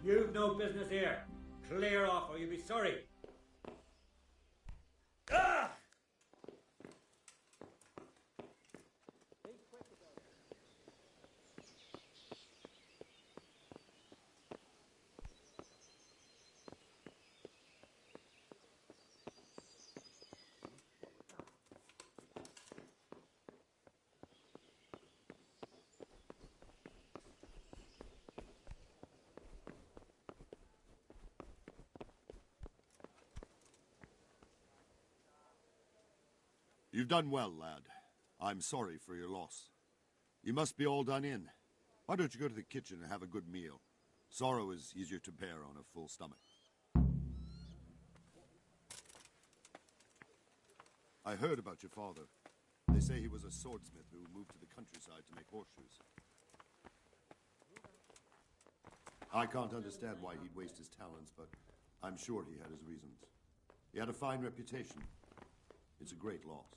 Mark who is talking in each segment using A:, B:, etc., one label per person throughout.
A: You've no business here. Clear off or you'll be sorry. Ah!
B: You've done well, lad. I'm sorry for your loss. You must be all done in. Why don't you go to the kitchen and have a good meal? Sorrow is easier to bear on a full stomach. I heard about your father. They say he was a swordsmith who moved to the countryside to make horseshoes. I can't understand why he'd waste his talents, but I'm sure he had his reasons. He had a fine reputation. It's a great loss.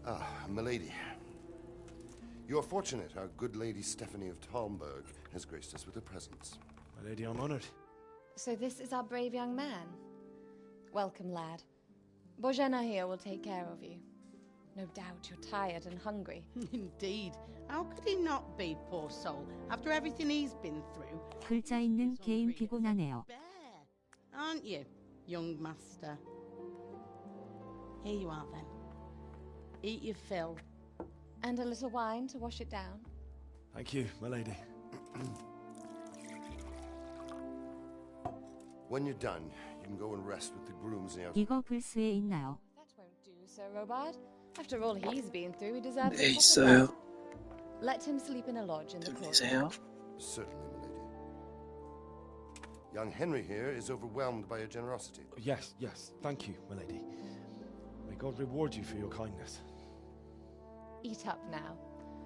C: Ah, milady. You're fortunate our good lady Stephanie of Talmberg has graced us with her presence.
D: My lady, I'm honored.
E: So this is our brave young man. Welcome, lad. Bozhena here will take care of you. No doubt you're tired and hungry.
F: Indeed. How could he not be, poor soul, after everything he's been through?
G: 글자 있는 게임 피곤하네요.
F: Bear, aren't you, young master? Here you are, then. Eat your fill.
E: And a little wine to wash it down.
D: Thank you, my lady.
C: When you're done, you can go and rest with the grooms in the
G: 이거 불스에 있나요?
E: That won't do, Sir Robard. After all he's been through, he deserves
H: 네,
E: a proper
H: 있어요.
E: bath. Let him sleep in a lodge in the court.
H: 들리세요?
C: Certainly, milady. Young Henry here is overwhelmed by your generosity.
D: Yes, yes. Thank you, my lady. May God reward you for your kindness.
E: Eat up now.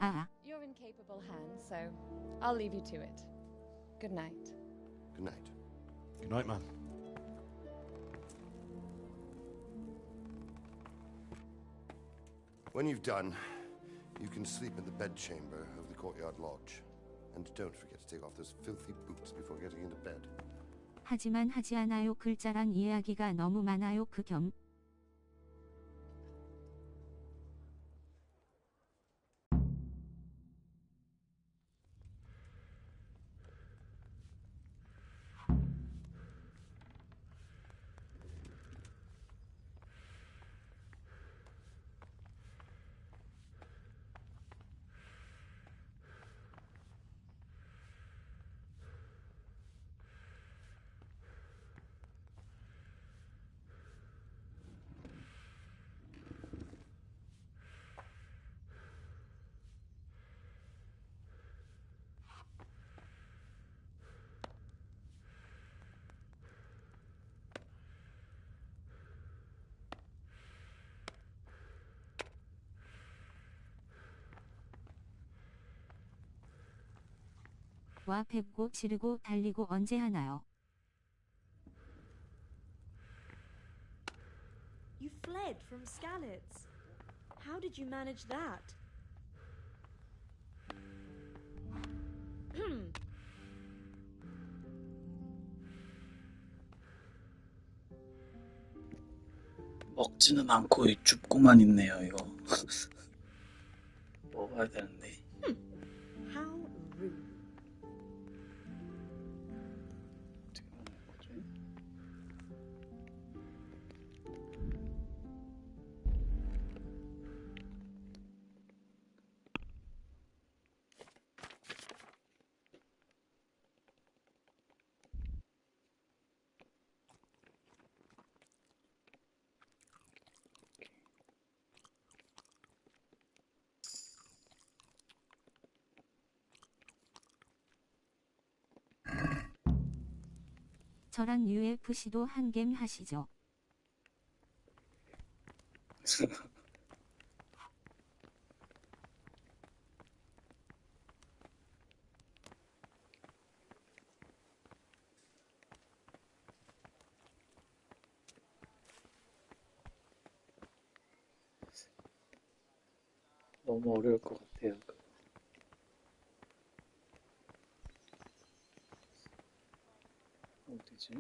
G: 아,
E: You're in capable hands, so I'll leave you to it. Good night.
C: Good night.
D: Good night, man.
C: When you've done, you can sleep in the bedchamber of the courtyard lodge. And don't forget to take off those filthy boots before getting into bed.
G: 하지만 하지 않아요. 글자란 이야기가 너무 많아요. 그 겸. 와 뵙고 지르고 달리고 언제 하나요?
I: You fled from Skalitz. How did you manage that?
H: 먹지는 않고 줍고만 있네요, 이거. 먹어야 되는데.
I: How rude.
G: 저랑 UFC도 한 게임 하시죠.
H: 너무 어려울 것 같아요. 어디지?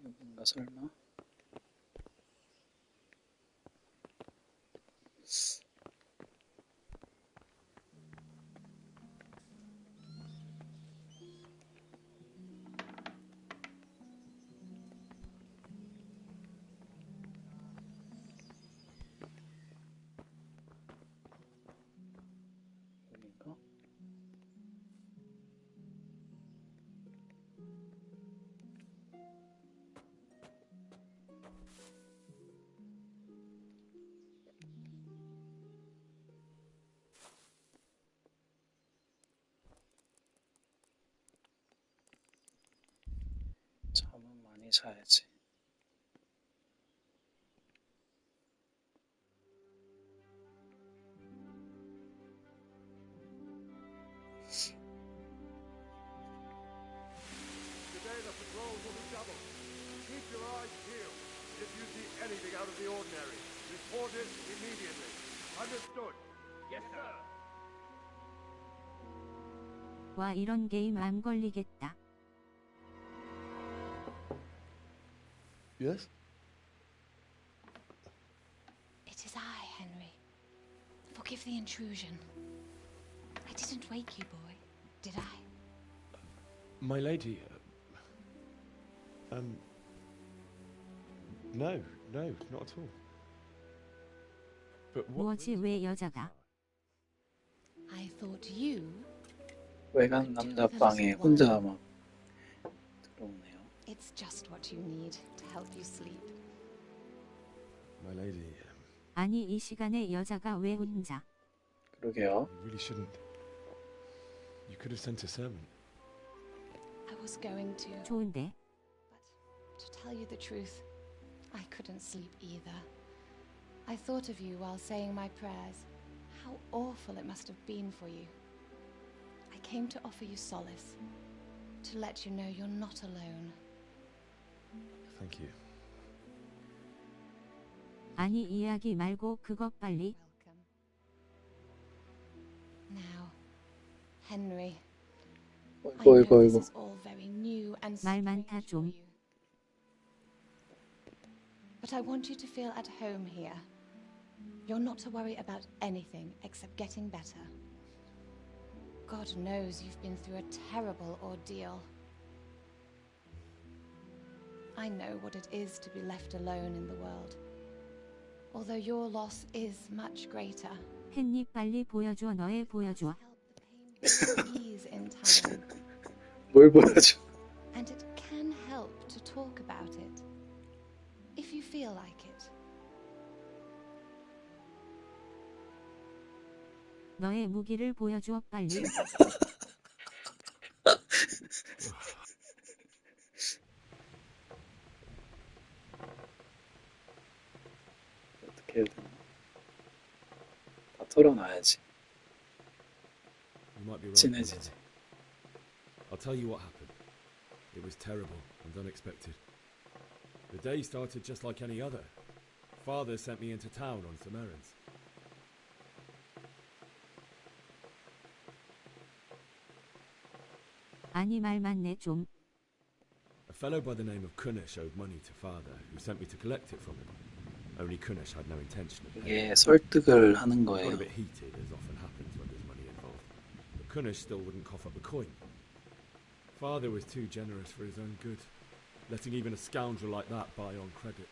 H: 여긴가 설마? 여긴가? 잠은 많이 자야지.
C: Today the patrols will be doubled. Keep your eyes peeled. If you see anything out of the ordinary, report it immediately. Understood? Yes, sir.
G: 와 이런 게임 암 걸리겠다.
D: Yes?
E: It is I, Henry. Forgive the intrusion. I didn't wake you, boy, did I?
D: My lady. No, not at all. But what?
G: 뭐지 왜 여자가?
E: I thought you.
H: 외간 남자 방에 혼자 막 들어오네요.
E: It's just what you need to help you sleep.
D: My lady.
G: 아니 이 시간에 여자가 왜 혼자?
H: 그러게요.
D: You really shouldn't. You could have sent a servant.
E: I was going to,
G: 좋은데.
E: but to tell you the truth, I couldn't sleep either. I thought of you while saying my prayers. How awful it must have been for you. I came to offer you solace, to let you know you're not alone.
D: Thank you.
G: 아니 이야기 말고 그것 빨리.
E: Welcome. Now, Henry, I know this is all very new and
G: 말
E: strange
G: 많다
E: for
G: 좀.
E: you. But I want you to feel at home here. You're not to worry about anything except getting better. God knows you've been through a terrible ordeal. I know what it is to be left alone in the world. Although your loss is much greater.
G: 헨리 빨리 보여줘 너의 보여줘.
E: Help the pain ease in time.
H: 뭘 보여줘?
E: And it can help to talk about it. If you feel like it.
G: 너의 무기를 보여줘 빨리.
H: 어떻게 해야 되나? 다 털어놔야지.
D: You might be right.
H: 친해지지.
D: I'll tell you what happened. It was terrible and unexpected. The day started just like any other. Father sent me into town on some errands.
G: 아니 말 많네 좀.
D: A fellow by the name of Kunesh owed money to father, who sent me to collect it from him. Only Kunesh had no intention of paying.
H: 이게 설득을 하는
D: Got
H: 거예요.
D: a bit heated, as often happens when there's money involved. But Kunesh still wouldn't cough up a coin. Father was too generous for his own good, letting even a scoundrel like that buy on credit.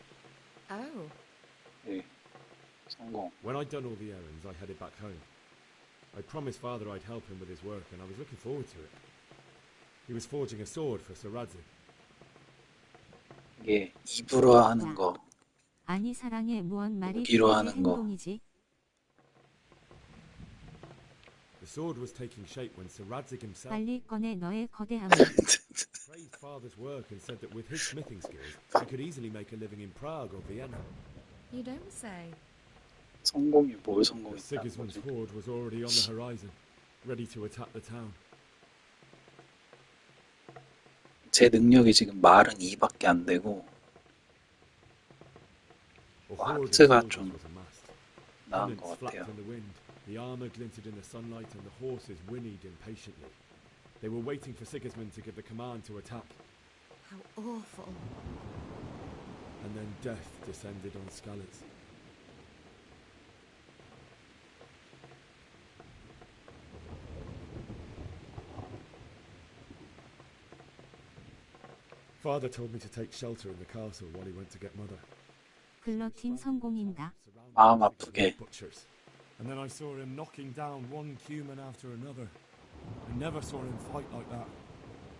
E: Oh.
H: 예. 성공.
D: When I'd done all the errands, I headed back home. I promised father I'd help him with his work, and I was looking forward to it. He was forging a sword for Sir Radzig.
H: 이게 입으로 하는 거.
G: 아니 사랑해 무언 말이
H: 무기로
G: 그게
H: 하는 거.
G: 행동이지.
D: The sword was taking shape when Sir Radzig himself
G: 빨리 꺼내 너의 거대함을.
D: praised father's work and said that with his smithing skills, he could easily make a living in Prague or Vienna.
I: You don't say.
H: 성공이 뭘
D: But
H: 성공했다는
D: Sigismund's
H: 거지?
D: horde was already on the horizon, ready to attack the town.
H: 제 능력이 지금 말은 2밖에 안 되고
D: A horde of
H: 하트가
D: soldiers
H: 좀
D: was amassed.
H: 나은
D: Pennants
H: 것
D: flapped
H: 같아요.
D: in the wind, the armor glinted in the sunlight, and the horses whinnied impatiently. They were waiting for Sigismund to give the command to attack,
I: How awful.
D: and then death descended on Skalitz. Father told me to take shelter in the castle while he went to get mother.
G: 글러틴 성공인다.
H: 마음 아프게.
D: Butchers. And then I saw him knocking down one Cuman after another. I never saw him fight like that.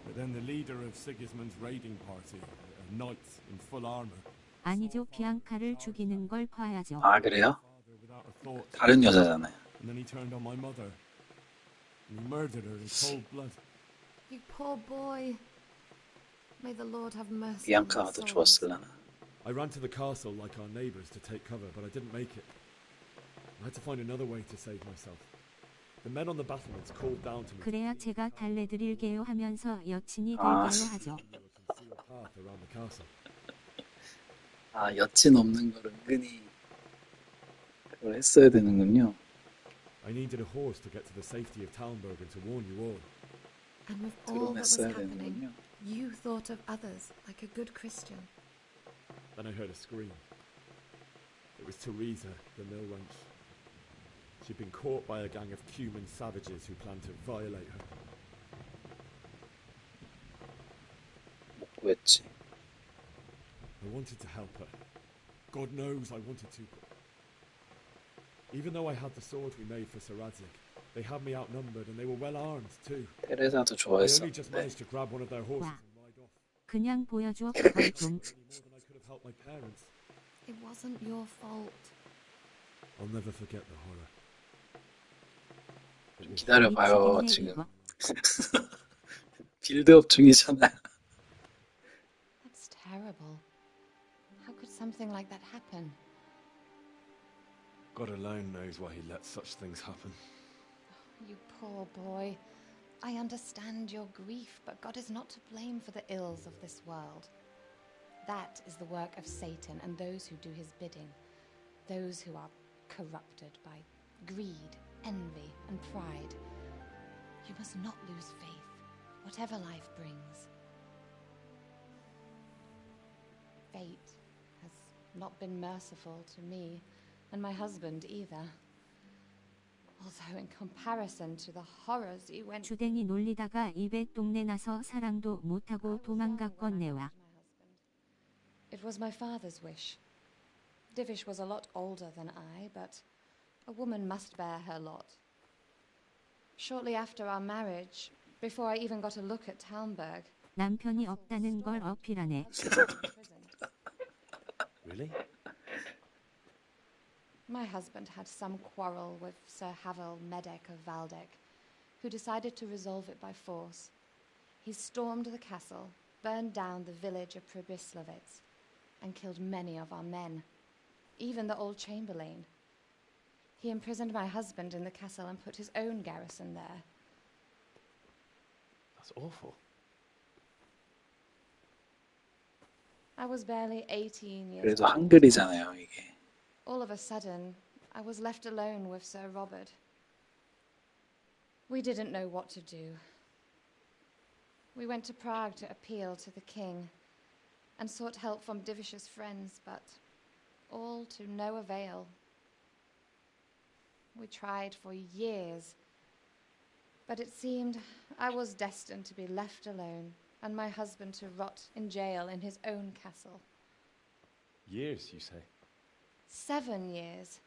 D: But then the leader of Sigismund's raiding party, a knight in full armor,
G: 아니죠. 비앙카를 죽이는 걸 봐야죠.
H: 아 그래요?
D: father without a thought.
H: 다른 여자잖아요.
D: And then he turned on my mother. And he murdered her in cold blood.
E: You poor boy. May the Lord have mercy.
H: 비앙카가 더 좋았을라나.
D: I ran to the castle like our neighbours to take cover, but I didn't make it. I had to find another way to save myself. The men on the battlements called down to me
G: 그래야 제가 달래드릴게요 하면서 여친이
H: 아.
G: 될게요 하죠.
D: to conceal a path around the castle.
H: 아 여친 없는 걸 은근히 그걸 했어야 되는군요.
D: I needed a horse to get to the safety of Talmberg and to warn you all.
E: And with all that was
H: 드러냈어야
E: happening,
H: 되는군요.
E: you thought of others like a good Christian.
D: Then I heard a scream. It was Teresa, the mill wench. She'd been caught by a gang of Cuman savages who planned to violate her.
H: 못 구했지.
D: I wanted to help her. God knows I wanted to. But even though I had the sword we made for Sir Radzig, they had me outnumbered and they were well armed too.
H: 테레사도
D: I only just
H: 좋아했었는데
D: managed to grab one of their horses
G: 와.
D: and ride off.
G: 그냥 보여줘. 그걸 좀.
D: Any more than I could have helped my parents.
E: It wasn't your fault.
D: I'll never forget the horror. It will
H: 기다려봐요.
G: 미치겠네
H: 지금
G: 이거.
H: 빌드업 중이잖아요.
E: That's terrible. How could something like that happen?
D: God alone knows why he lets such things happen.
E: You poor boy. I understand your grief, but God is not to blame for the ills of this world. That is the work of Satan and those who do his bidding, those who are corrupted by greed, envy, and pride. You must not lose faith, whatever life brings. Fate has not been merciful to me, and my husband either. Although in comparison to the horrors he went through,
G: 주댕이 놀리다가 입에 똥내 나서 사랑도 못하고 도망갔건네와.
E: it was my father's wish. Divish was a lot older than I, but a woman must bear her lot. Shortly after our marriage, before I even got a look at Talmberg,
G: 남편이 없다는 걸 어필하네.
E: I was imprisoned.
D: Really?
E: My husband had some quarrel with Sir Havel Medek of Valdek, who decided to resolve it by force. He stormed the castle, burned down the village of Pribyslavitz, and killed many of our men, even the old chamberlain. He imprisoned my husband in the castle and put his own garrison there.
D: That's awful.
E: I was barely 18 years
H: 그래도
E: old.
H: 한글이잖아요 이게.
E: All of a sudden, I was left alone with Sir Robert. We didn't know what to do. We went to Prague to appeal to the king and sought help from Divish's friends, but all to no avail. We tried for years, but it seemed I was destined to be left alone and my husband to rot in jail in his own castle.
D: Years, you say?
E: 7 years.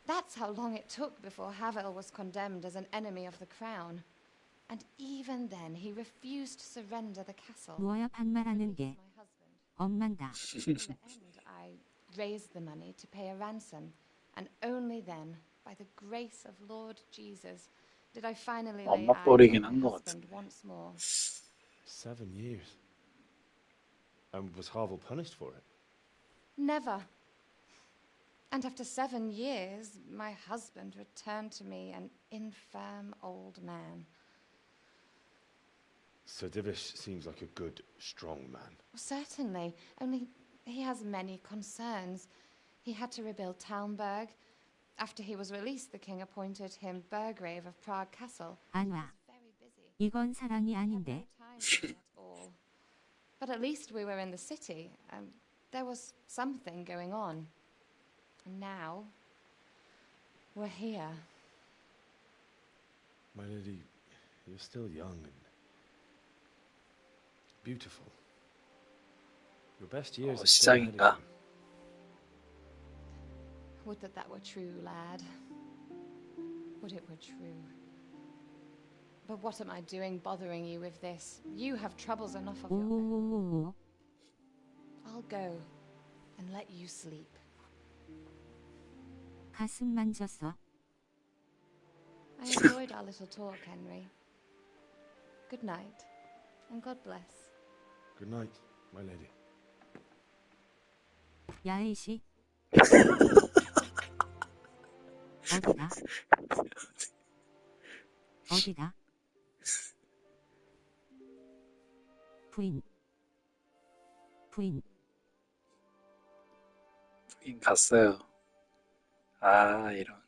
E: That's how long it took before Havel was condemned as an enemy of the crown. And even then, he refused to surrender the castle.
G: 뭐야 반말하는 게.
E: My husband.
G: 엄만다.
E: In the end, I raised the money to pay a ransom, and only then by the grace of Lord Jesus, did I finally lay
H: 엄마
E: eyes
H: 뻘이긴
E: on
H: 한
E: my
H: 것
E: husband
H: 같은데.
E: once more.
D: 7 years. And was Havel punished for it?
E: Never. And after 7 years, my husband returned to me an infirm old man.
D: Sir Divish seems like a good, strong man.
E: Certainly, only he has many concerns. He had to rebuild Talmberg. After he was released, the king appointed him Burgrave of Prague Castle.
G: 안와.
E: Very busy.
G: 이건 사랑이
E: Had no
G: 아닌데.
E: time for me at all. But at least we were in the city, and there was something going on. And now, we're here.
D: My lady, you're still young and beautiful. Your best years are still ahead
H: 시작인가?
D: of you.
E: Would that that were true, lad. Would it were true. But what am I doing bothering you with this? You have troubles enough of your own.
G: 오오오오.
E: I'll go and let you sleep.
G: 가슴 만졌어.
E: I enjoyed our little talk, Henry. Good night, and God bless.
D: Good night, my lady.
G: 야이씨. 어디다? 어디다? 부인. 부인.
H: 부인 갔어요. 아, 이런.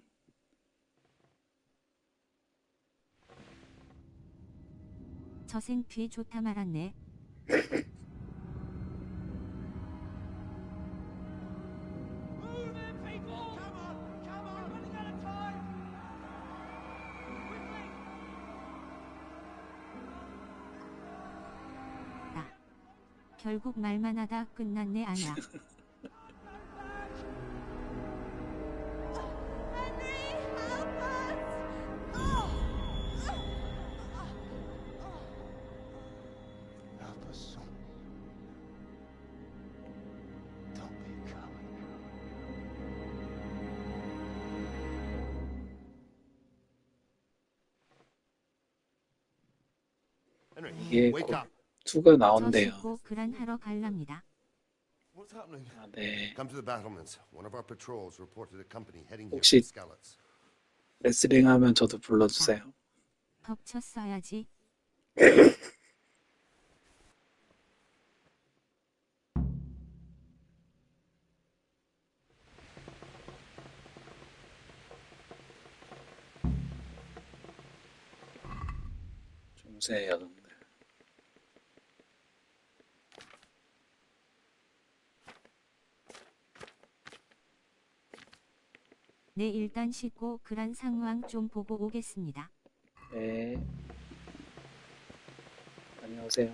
G: 저 생피 좋다 말았네. 결국 말만 하다 끝났네 아야.
D: Help us, son. Don't be a coward.
A: Henry,
H: 이게
A: wake
H: 곧
A: up.
H: 2가
G: 저
H: 나온대요.
G: 씻고 그란 하러 갈랍니다.
A: What's happening?
H: 아, 네.
B: Come to the battlements. One of our patrols reported a company heading here
H: 혹시-
B: from Skalitz.
H: 레슬링 하면 저도 불러주세요.
G: 덮쳤어야지.
H: 중세 여성들.
G: 네 일단 씻고 그란 상황 좀 보고 오겠습니다.
H: 네. 안녕하세요.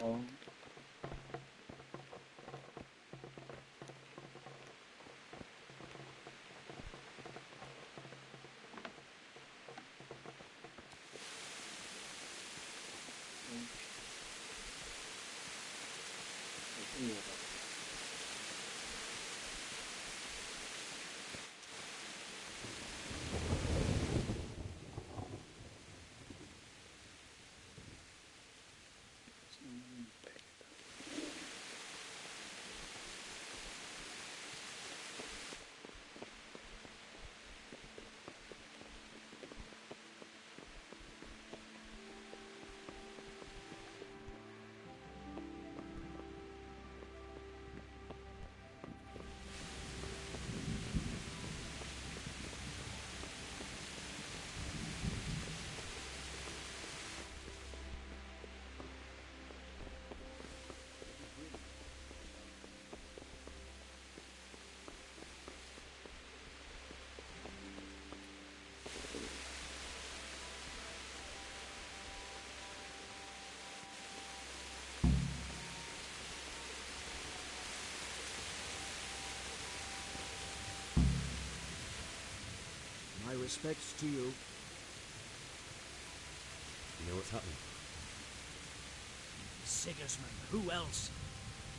A: My respects to you. You know what's happening?
J: Sigismund, who else?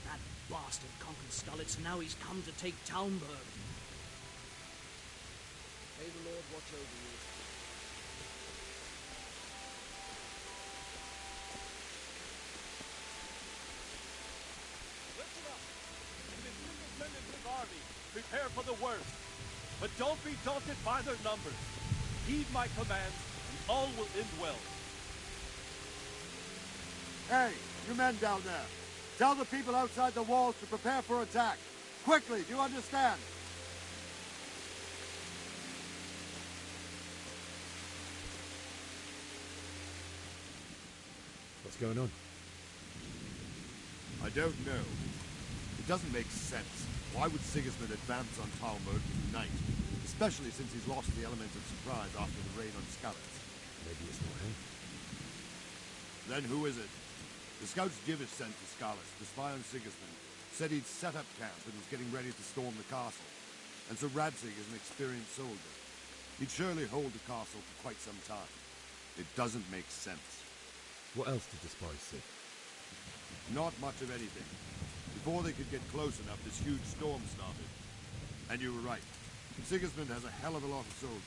J: That bastard conquered Skalitz, and now he's come to take Talmberg.
K: May the Lord watch over you.
C: Listen up! The Sigismund and his army prepare for the worst. But don't be daunted by their numbers. Heed my commands, and all will end well.
B: Hey, you men down there. Tell the people outside the walls to prepare for attack. Quickly, do you understand?
D: What's going on?
B: I don't know. It doesn't make sense. Why would Sigismund advance on Talmud tonight? Especially since he's lost the element of surprise after the raid on Skalitz.
D: Maybe it's not him.
B: Then who is it? The scouts Divish sent to Skalitz to spy on Sigismund said he'd set up camp and was getting ready to storm the castle. And so Radzig is an experienced soldier. He'd surely hold the castle for quite some time. It doesn't make sense.
D: What else did the spies see?
B: Not much of anything. Before they could get close enough, this huge storm started. And you were right. Sigismund has a hell of a lot of soldiers,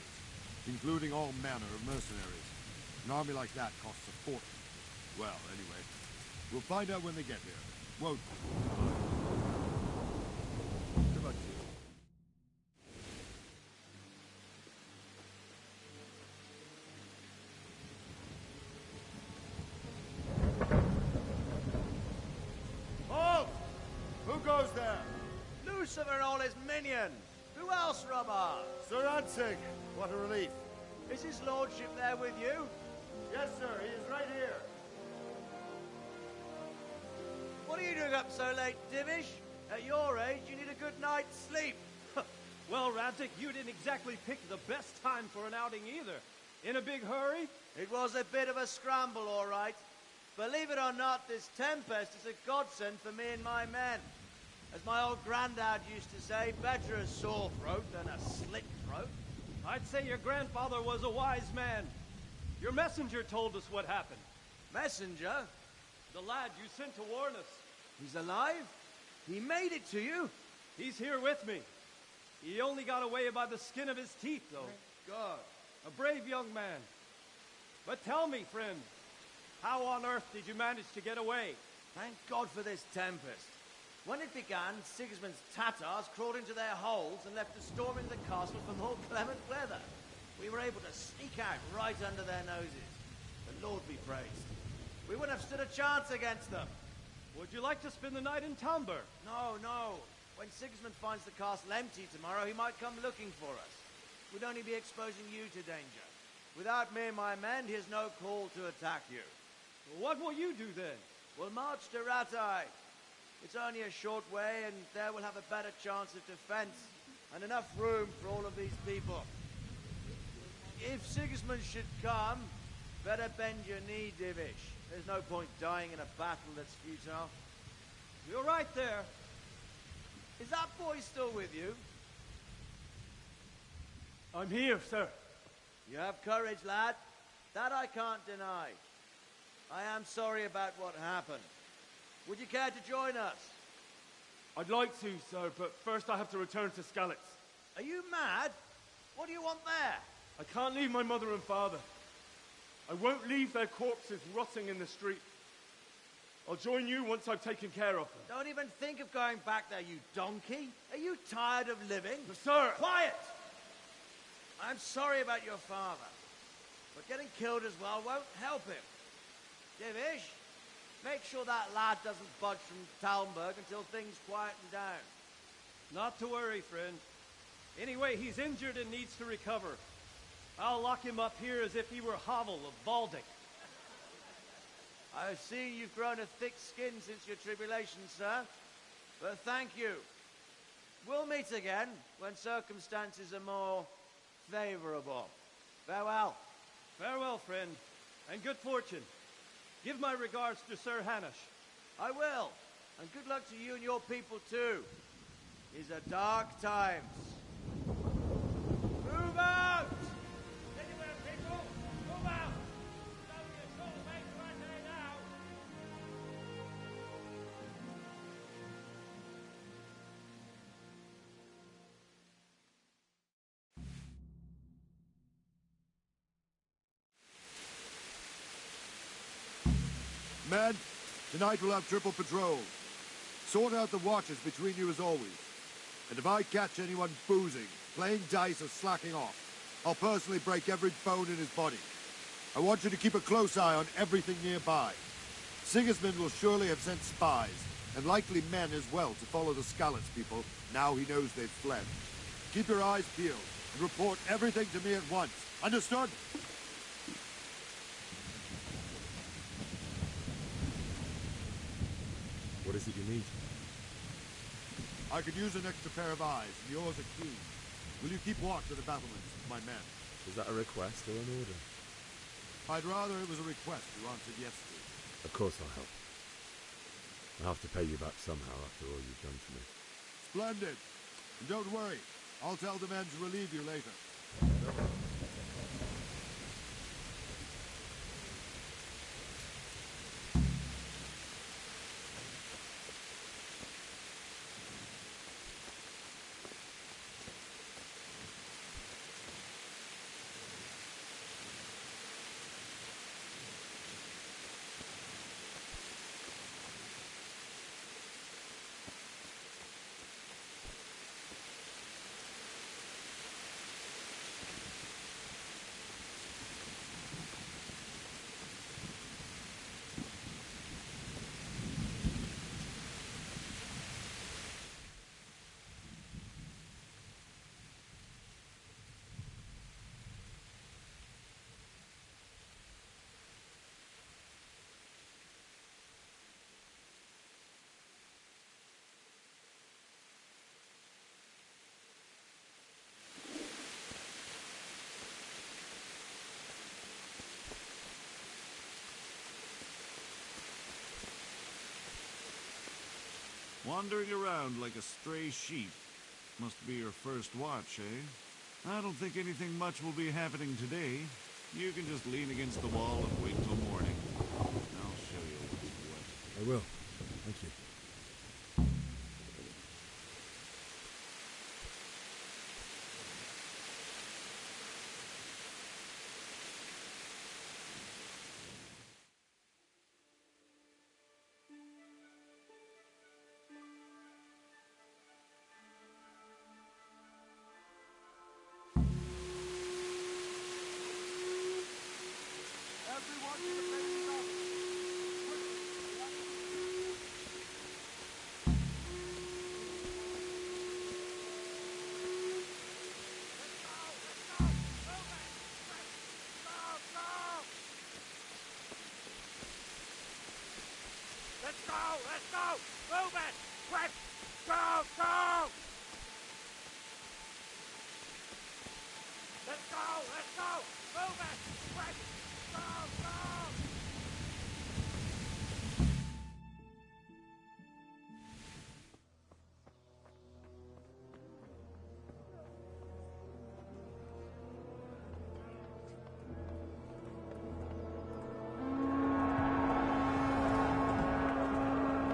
B: including all manner of mercenaries. An army like that costs a fortune. Well, anyway, we'll find out when they get here, won't we? Good luck to you.
C: Halt! Who goes there?
L: Lucifer and all his minions! Who else, Robert?
C: Sir Radzig, what a relief.
L: Is his lordship there with you?
C: Yes, sir, he is right here.
L: What are you doing up so late, Divish? At your age, you need a good night's sleep.
C: Well, Radzig, you didn't exactly pick the best time for an outing either. In a big hurry?
L: It was a bit of a scramble, all right. Believe it or not, this tempest is a godsend for me and my men. As my old granddad used to say, better a sore throat than a slit throat.
C: I'd say your grandfather was a wise man. Your messenger told us what happened.
L: Messenger?
C: The lad you sent to warn us.
L: He's alive? He made it to you?
C: He's here with me. He only got away by the skin of his teeth, though.
L: Thank God.
C: A brave young man. But tell me, friend, how on earth did you manage to get away?
L: Thank God for this tempest. When it began, Sigismund's Tatars crawled into their holes and left us storming the castle for more clement weather. We were able to sneak out right under their noses. The Lord be praised. We wouldn't have stood a chance against them.
C: Would you like to spend the night in Talmberg?
L: No, no. When Sigismund finds the castle empty tomorrow, he might come looking for us. We'd only be exposing you to danger. Without me and my men, he has no call to attack you.
C: Well, what will you do then?
L: We'll march to Rattay. It's only a short way, and there we'll have a better chance of defense and enough room for all of these people. If Sigismund should come, better bend your knee, Divish. There's no point dying in a battle that's futile.
C: You're right there.
L: Is that boy still with you?
C: I'm here, sir.
L: You have courage, lad. That I can't deny. I am sorry about what happened. Would you care to join us?
C: I'd like to, sir, but first I have to return to Skalitz.
L: Are you mad? What do you want there?
C: I can't leave my mother and father. I won't leave their corpses rotting in the street. I'll join you once I've taken care of them.
L: Don't even think of going back there, you donkey. Are you tired of living?
C: Sir!
L: Quiet! I'm sorry about your father, but getting killed as well won't help him. Divish, make sure that lad doesn't budge from Talmberg until things quieten down.
C: Not to worry, friend. Anyway, he's injured and needs to recover. I'll lock him up here as if he were Havel of Valdic.
L: I see you've grown a thick skin since your tribulation, sir. But thank you. We'll meet again when circumstances are more favorable. Farewell.
C: Farewell, friend, and good fortune. Give my regards to Sir Hanush.
L: I will. And good luck to you and your people, too. These are dark times. Move out! Anywhere, people! Move out! Don't get all made right there now!
B: Men, tonight we'll have triple patrol. Sort out the watches between you as always. And if I catch anyone boozing, playing dice or slacking off, I'll personally break every bone in his body. I want you to keep a close eye on everything nearby. Sigismund will surely have sent spies, and likely men as well, to follow the Skalitz people now he knows they've fled. Keep your eyes peeled, and report everything to me at once. Understood?
D: What is it you need?
B: I could use an extra pair of eyes, and yours are keen. Will you keep watch of the battlements, my men?
D: Is that a request or an order?
B: I'd rather it was a request you answered yes to.
D: Of course I'll help. I'll have to pay you back somehow after all you've done for me.
B: Splendid. And don't worry, I'll tell the men to relieve you later.
K: Wandering around like a stray sheep. Must be your first watch, eh? I don't think anything much will be happening today. You can just lean against the wall and wait till morning. I'll show you what.
D: I will. Thank you.
C: Everyone to the main office. Let's go! Let's go! Move it! Quick! Go! Go! Let's go! Let's go! Move it! Quick! Go! Go!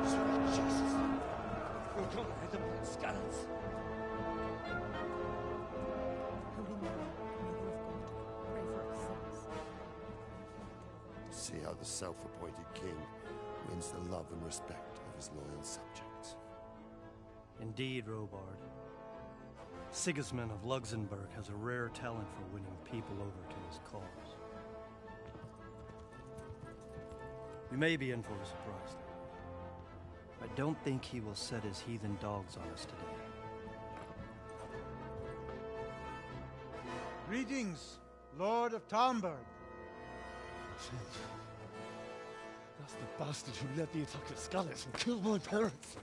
A: Sweet Jesus. We'll come ahead them with Skalitz.
C: See how the self-appointed king wins the love and respect of his loyal subjects.
M: Indeed, Robard. Sigismund of Luxembourg has a rare talent for winning people over to his cause. We may be in for a surprise, though. I don't think he will set his heathen dogs on us today.
N: Greetings, Lord of Talmberg.
O: That's the bastard who led the attack at Skalitz and killed my parents.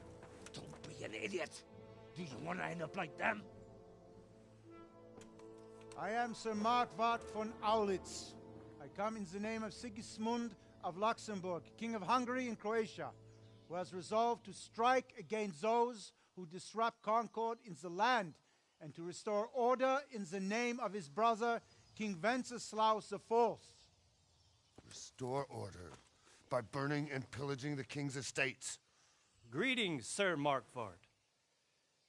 A: Don't be an idiot. Do you want to end up like them?
N: I am Sir Markvart von Aulitz. I come in the name of Sigismund of Luxembourg, King of Hungary and Croatia, who has resolved to strike against those who disrupt concord in the land and to restore order in the name of his brother, King Wenceslaus IV.
C: Restore order by burning and pillaging the king's estates.
M: Greetings, Sir Markvart.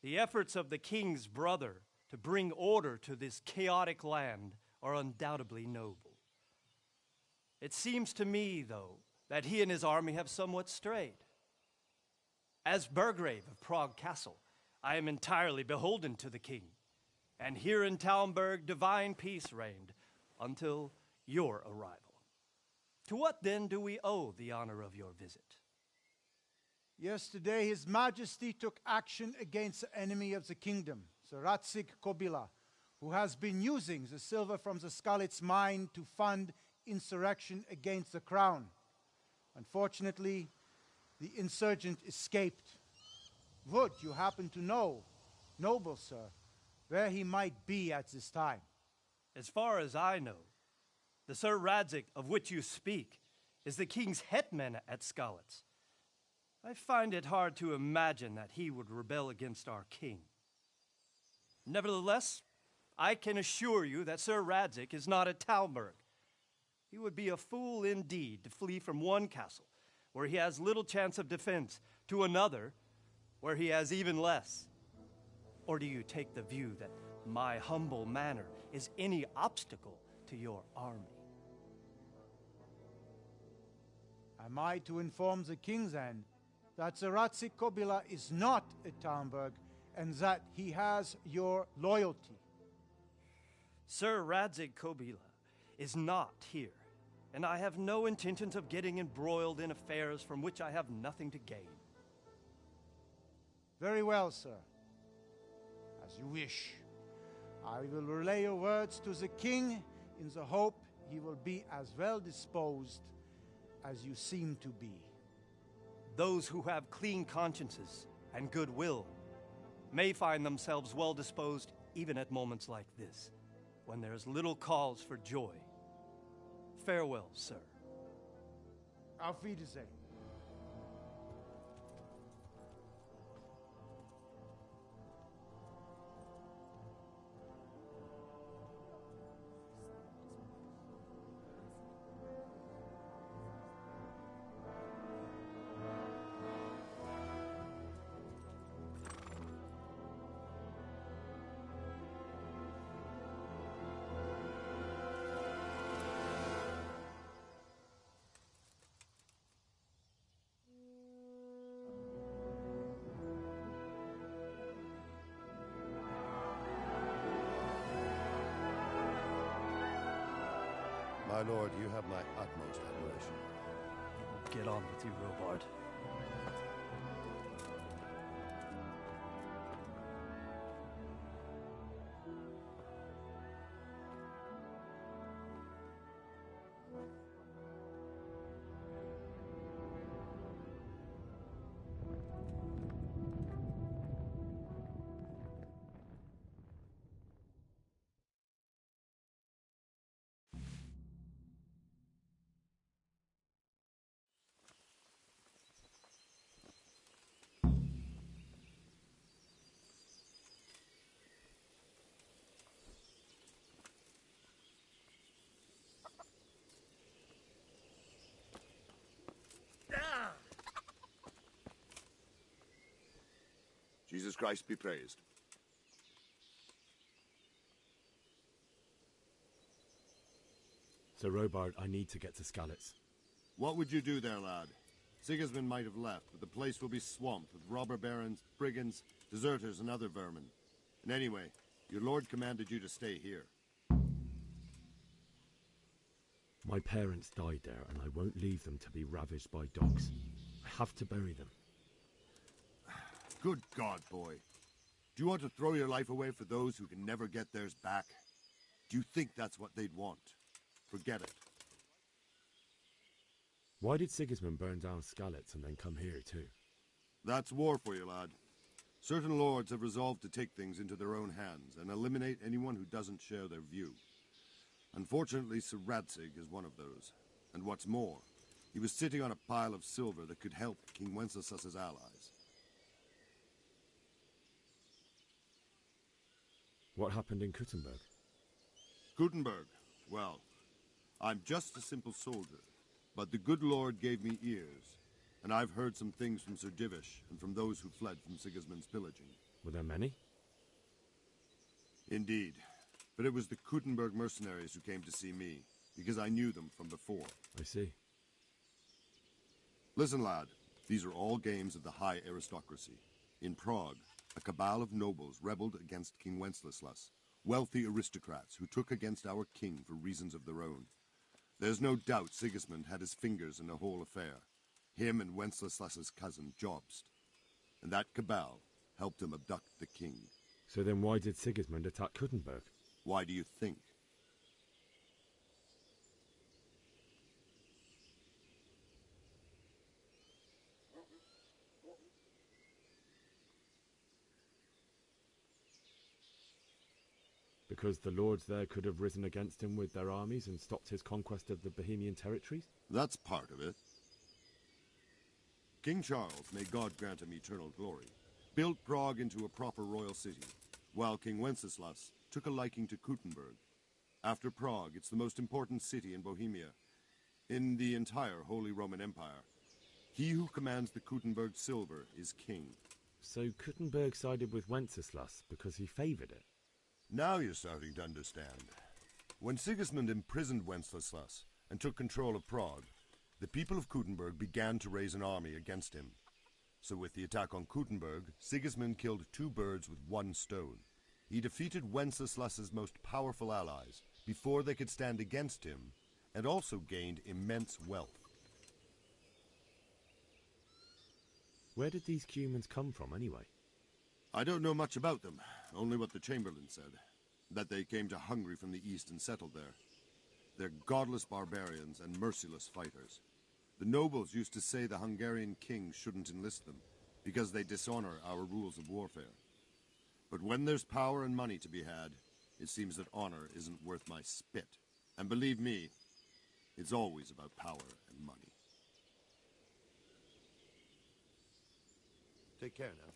M: The efforts of the king's brother to bring order to this chaotic land are undoubtedly noble. It seems to me, though, that he and his army have somewhat strayed. As Burgrave of Prague Castle, I am entirely beholden to the king, and here in Talmberg divine peace reigned until your arrival. To what then do we owe the honor of your visit?
N: Yesterday, His Majesty took action against the enemy of the kingdom, the Radzig Kobyla, who has been using the silver from the Skalitz mine to fund insurrection against the crown. Unfortunately, the insurgent escaped. Would you happen to know, noble sir, where he might be at this time?
M: As far as I know, the Sir Radzig of which you speak is the king's hetman at Skalitz. I find it hard to imagine that he would rebel against our king. Nevertheless, I can assure you that Sir Radzig is not at Talmberg. He would be a fool indeed to flee from one castle, where he has little chance of defense, to another, where he has even less. Or do you take the view that my humble manner is any obstacle to your army?
N: Am I to inform the king then that the Radzig Kobyla is not at Talmberg and that he has your loyalty?
M: Sir Radzig Kobyla is not here, and I have no intentions of getting embroiled in affairs from which I have nothing to gain.
N: Very well, sir. As you wish. I will relay your words to the king in the hope he will be as well disposed as you seem to be.
M: Those who have clean consciences and goodwill may find themselves well disposed even at moments like this, when there is little cause for joy. Farewell, sir.
N: Auf Wiedersehen.
C: My lord, you have my utmost admiration.
M: Get on with you, Robard.
C: Jesus Christ be praised.
D: Sir Robard, I need to get to Skalitz.
B: What would you do there, lad? Sigismund might have left, but the place will be swamped with robber barons, brigands, deserters, and other vermin. And anyway, your lord commanded you to stay here.
D: My parents died there, and I won't leave them to be ravaged by dogs. I have to bury them.
B: Good God, boy. Do you want to throw your life away for those who can never get theirs back? Do you think that's what they'd want? Forget it.
D: Why did Sigismund burn down Skalitz and then come here too?
B: That's war for you, lad. Certain lords have resolved to take things into their own hands and eliminate anyone who doesn't share their view. Unfortunately, Sir Radzig is one of those. And what's more, he was sitting on a pile of silver that could help King Wenceslas's allies.
D: What happened in Kuttenberg?
B: Kuttenberg? Well, I'm just a simple soldier, but the good Lord gave me ears, and I've heard some things from Sir Divish and from those who fled from Sigismund's pillaging.
D: Were there many?
B: Indeed, but it was the Kuttenberg mercenaries who came to see me, because I knew them from before.
D: I see.
B: Listen, lad. These are all games of the high aristocracy. In Prague, a cabal of nobles rebelled against King Wenceslas, wealthy aristocrats who took against our king for reasons of their own. There's no doubt Sigismund had his fingers in the whole affair. Him and Wenceslas's cousin, Jobst. And that cabal helped him abduct the king.
D: So then why did Sigismund attack Kuttenberg?
B: Why do you think?
D: Because the lords there could have risen against him with their armies and stopped his conquest of the Bohemian territories?
B: That's part of it. King Charles, may God grant him eternal glory, built Prague into a proper royal city, while King Wenceslas took a liking to Kuttenberg. After Prague, it's the most important city in Bohemia, in the entire Holy Roman Empire. He who commands the Kuttenberg silver is king.
D: So Kuttenberg sided with Wenceslas because he favoured it?
B: Now you're starting to understand. When Sigismund imprisoned Wenceslas and took control of Prague, the people of Kuttenberg began to raise an army against him. So with the attack on Kuttenberg, Sigismund killed two birds with one stone. He defeated Wenceslas's most powerful allies before they could stand against him, and also gained immense wealth.
D: Where did these Cumans come from, anyway?
B: I don't know much about them, only what the Chamberlain said, that they came to Hungary from the east and settled there. They're godless barbarians and merciless fighters. The nobles used to say the Hungarian king shouldn't enlist them, because they dishonor our rules of warfare. But when there's power and money to be had, it seems that honor isn't worth my spit. And believe me, it's always about power and money. Take care now.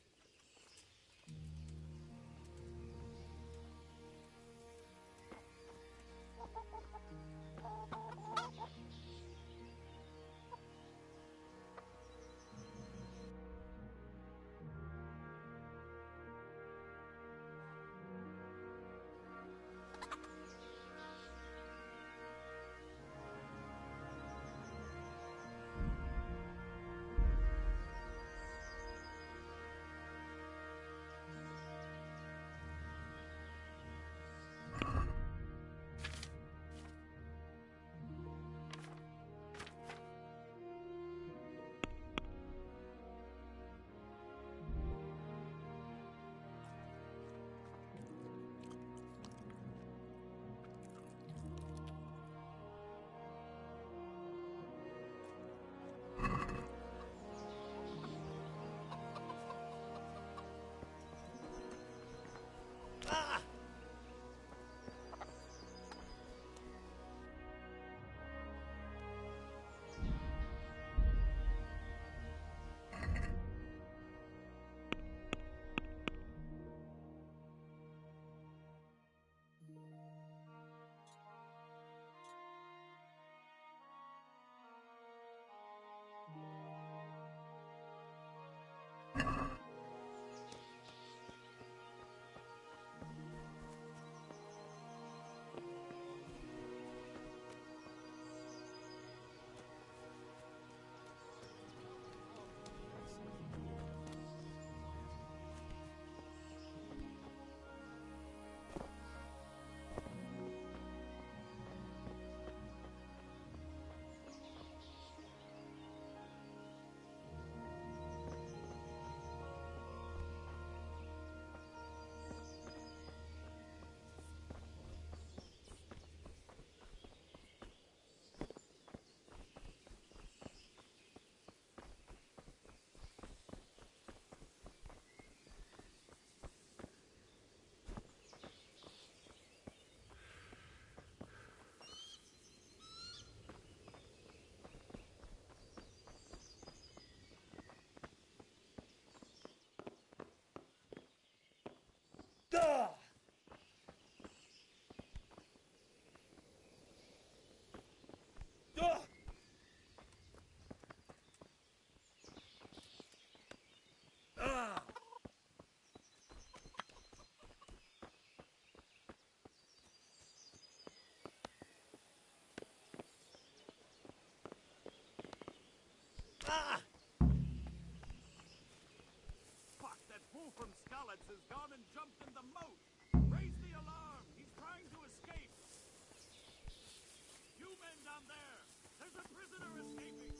K: Fuck, that fool from Skalitz has gone and jumped in the moat! Raise the alarm! He's trying to escape! You men down there! There's a prisoner escaping!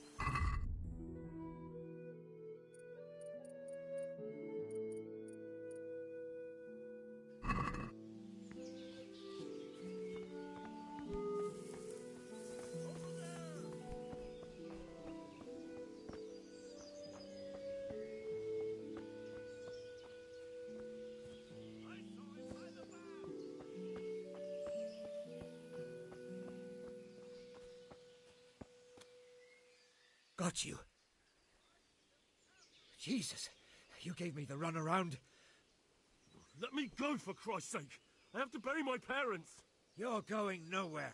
A: Got you. Jesus, you gave me the runaround.
O: Let me go, for Christ's sake! I have to bury my parents!
A: You're going nowhere.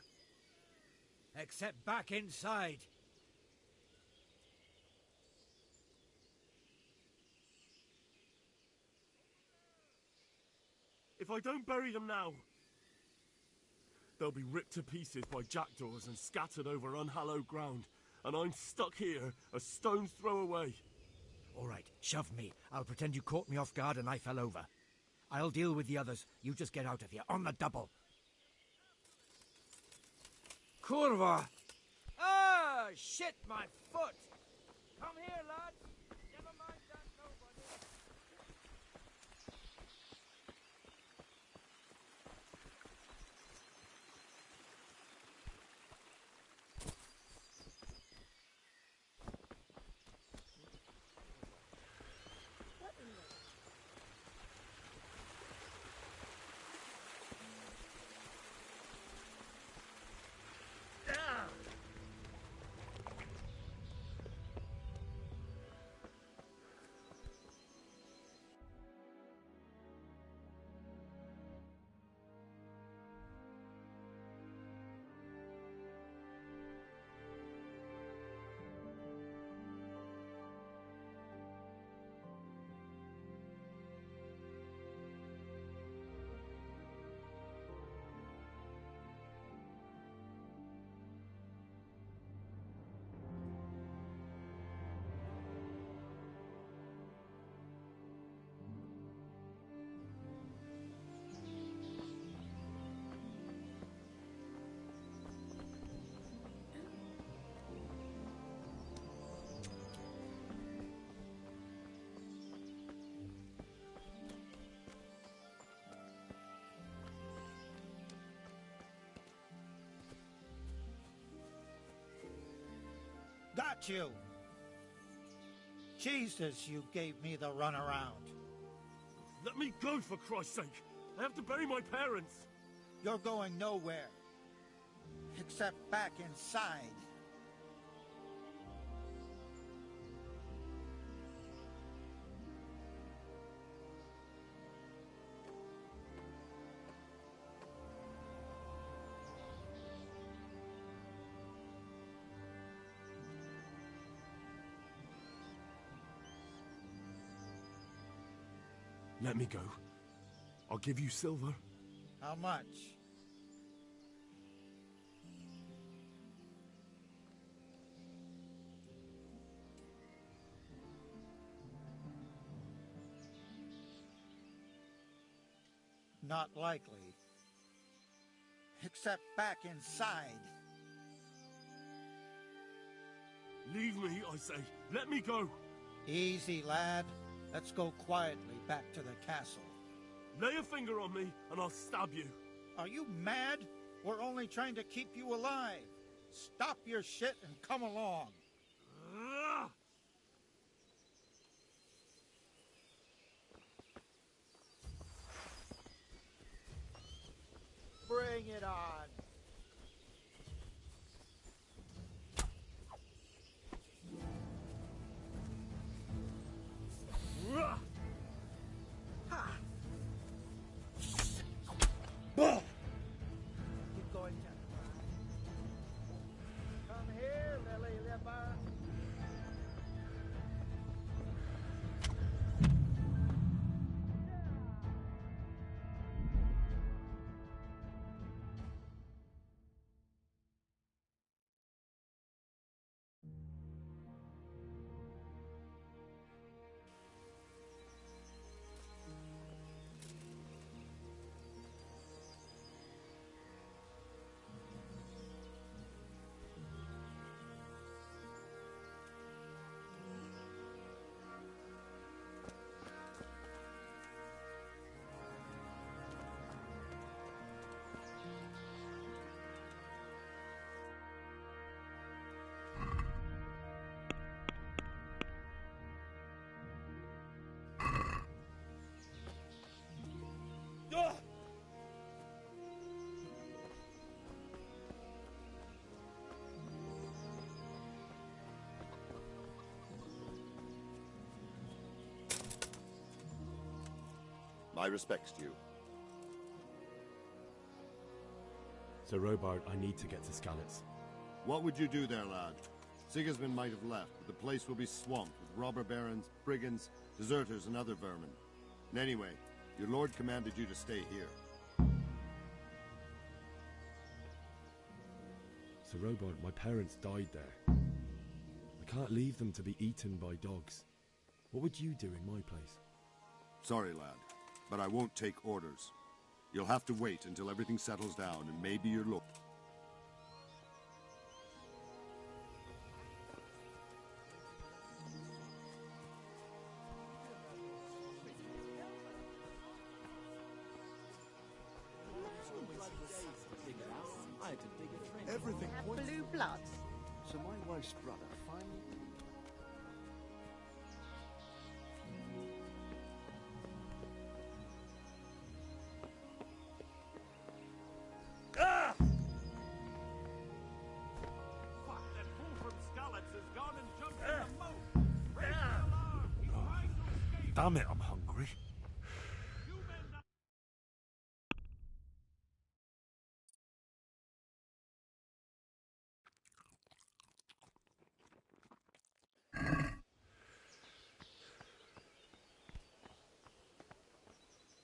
A: Except back inside.
O: If I don't bury them now, they'll be ripped to pieces by jackdaws and scattered over unhallowed ground, and I'm stuck here, a stone's throw away.
A: All right, shove me. I'll pretend you caught me off guard and I fell over. I'll deal with the others. You just get out of here, on the double. Kurva! Ah, shit, my foot! Come here, lads. Never mind that, nobody.
P: Got you! Jesus, you gave me the runaround.
O: Let me go, for Christ's sake! I have to bury my parents!
P: You're going nowhere. Except back inside.
O: Let me go. I'll give you silver.
P: How much? Not likely. Except back inside.
O: Leave me, I say. Let me go.
P: Easy, lad. Let's go quietly back to the castle.
O: Lay a finger on me, and I'll stab you.
P: Are you mad? We're only trying to keep you alive. Stop your shit and come along. Bring it on. Keep going, gentlemen. Come here, Lily Lipper.
C: I respect you.
D: Sir Robard, I need to get to Skalitz.
B: What would you do there, lad? Sigismund might have left, but the place will be swamped with robber barons, brigands, deserters, and other vermin. And anyway, your lord commanded you to stay here.
D: Sir Robard, my parents died there. I can't leave them to be eaten by dogs. What would you do in my place?
B: Sorry, lad, but I won't take orders. You'll have to wait until everything settles down, and maybe your lord...
L: Everything points...
F: Blue bloods.
L: So my wife's brother finally...
O: Ah! Fuck, that fool from Skalitz has gone and jumped in the moat. Raise the alarm. He's trying to escape.
D: Damn it, I'm hungry.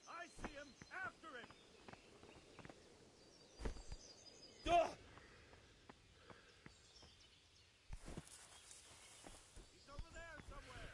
O: I see him. After him. He's over there somewhere.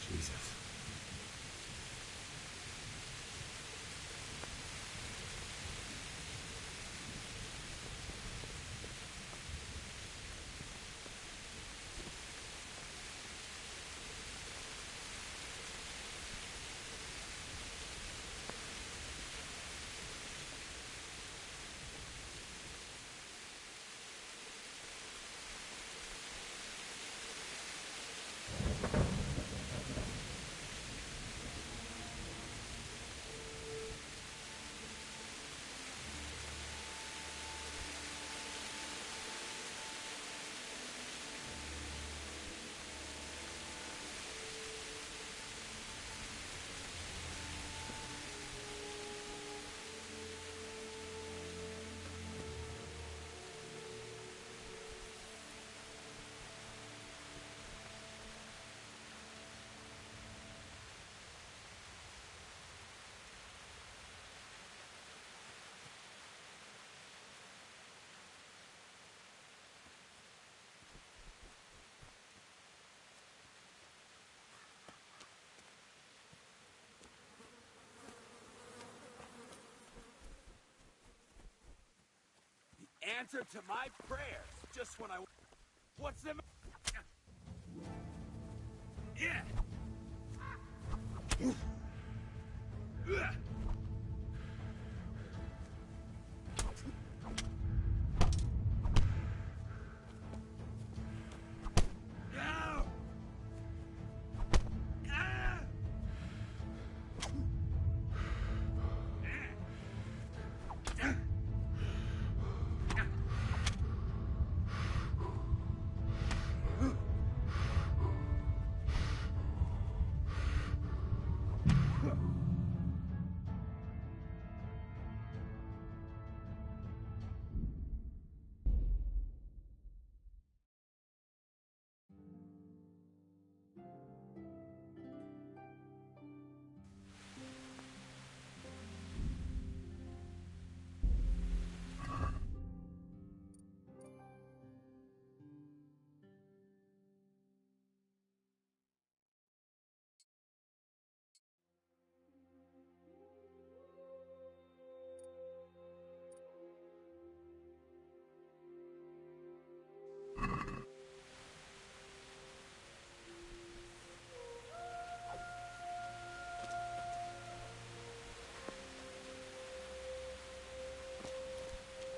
D: Jesus.
A: Answer to my prayers, just when I... What's the... Yeah!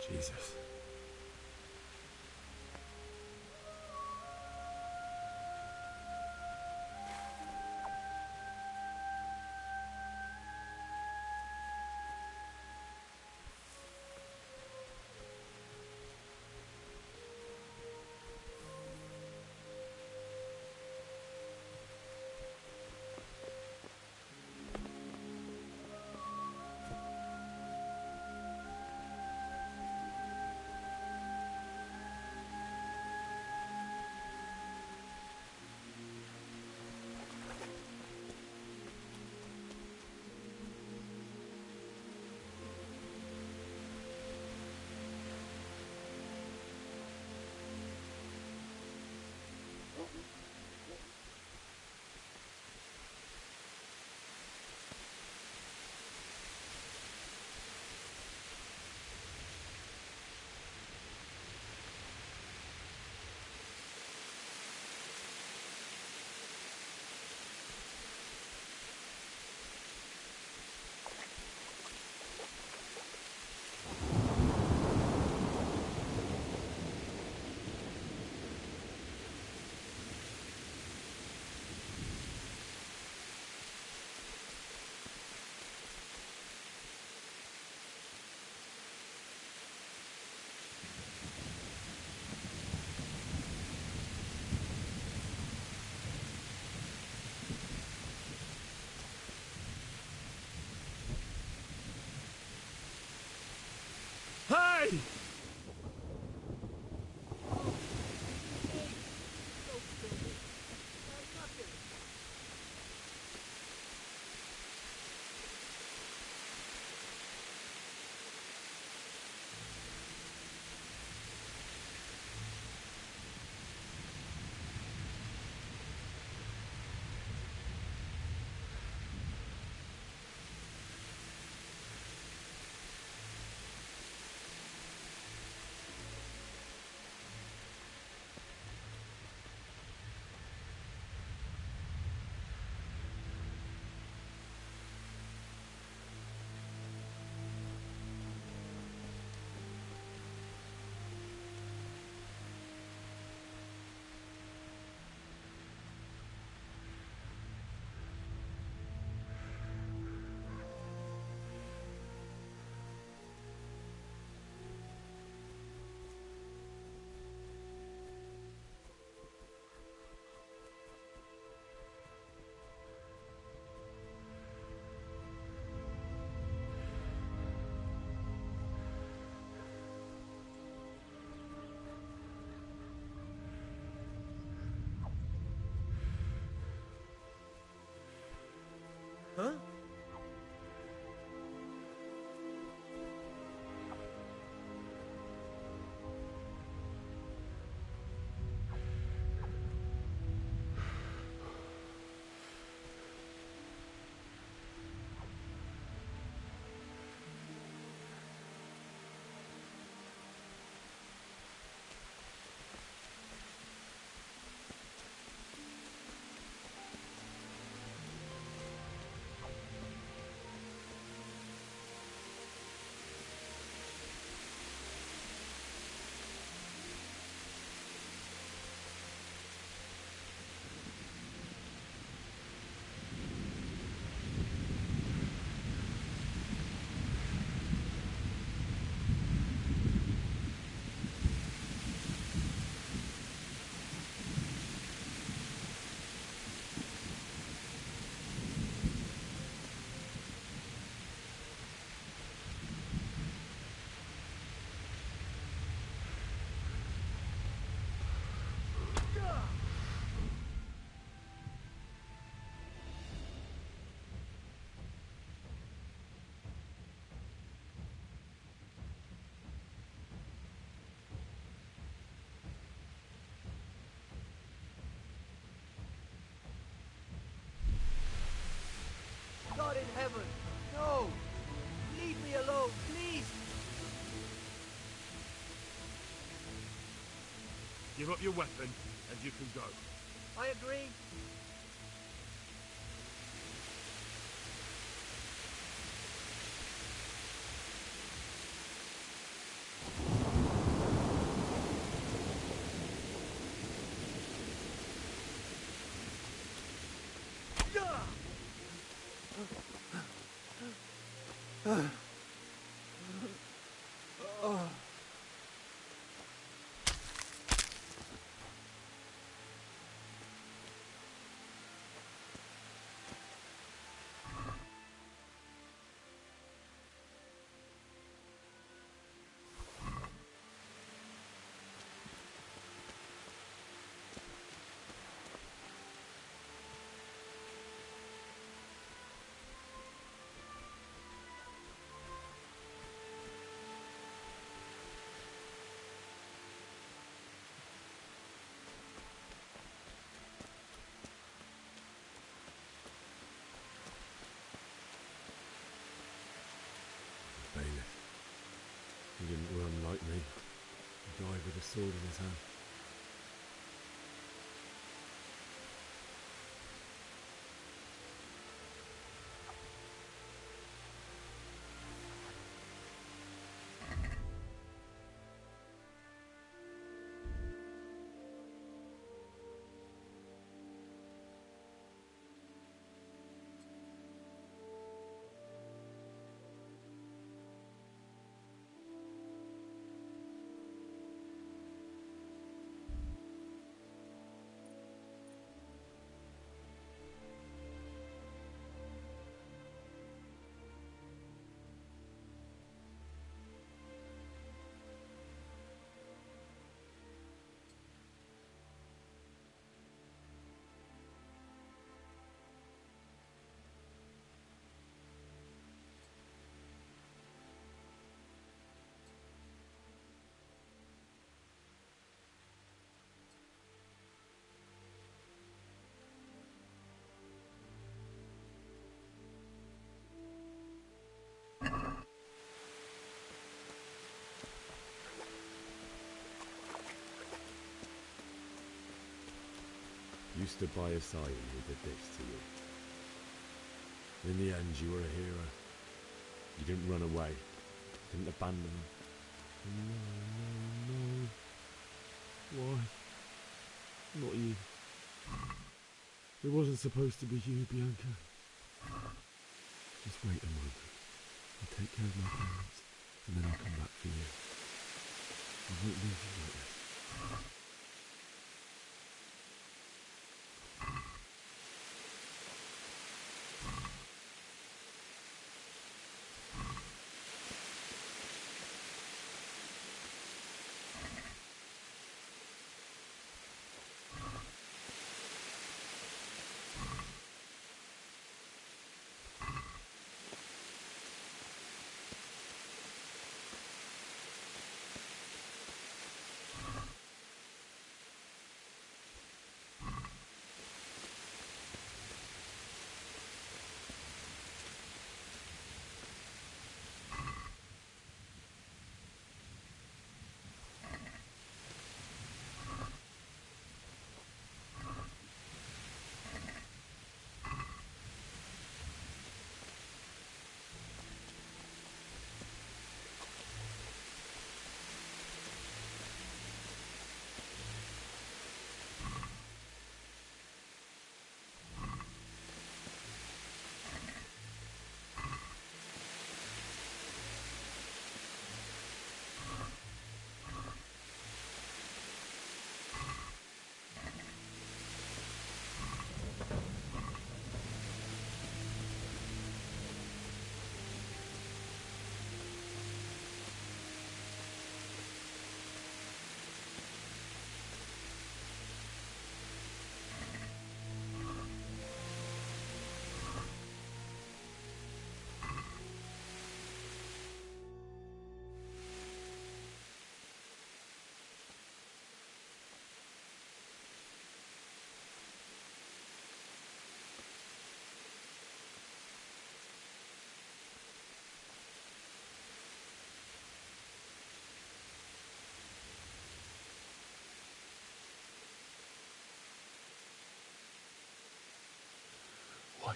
D: Jesus.
A: Huh? God in heaven, no! Leave me alone, please!
O: Give up your weapon, and you can go.
A: I agree.
D: Bailiff. He didn't run like me. He died with a sword in his hand. You stood by his side and he did this to you. In the end, you were a hero. You didn't run away. Didn't abandon him. No. Why? Not you. It wasn't supposed to be you, Bianca. Just wait a moment. I'll take care of my parents, and then I'll come back for you. I won't leave you like this.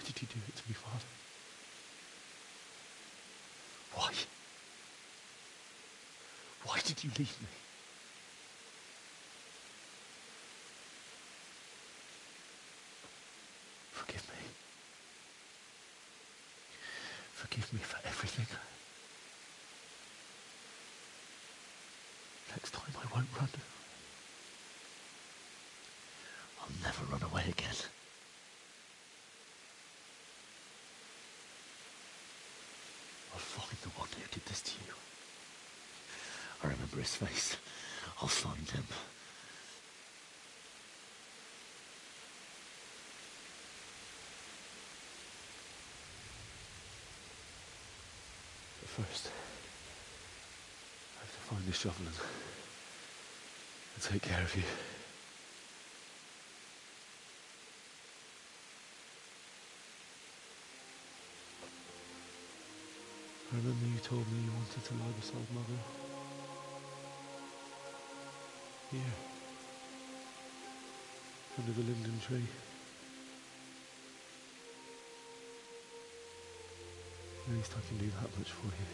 O: did you do it to me, Father? Why? Why did you leave me? Forgive me. Forgive me for everything. Next time I won't run. I'll never run away again. I'll find the one who did this to you. I remember his face. I'll find him. But first, I have to find the shovel and take care of you. I remember you told me you wanted to lie beside Mother. Here. Under the linden tree. At least I can do that much for you.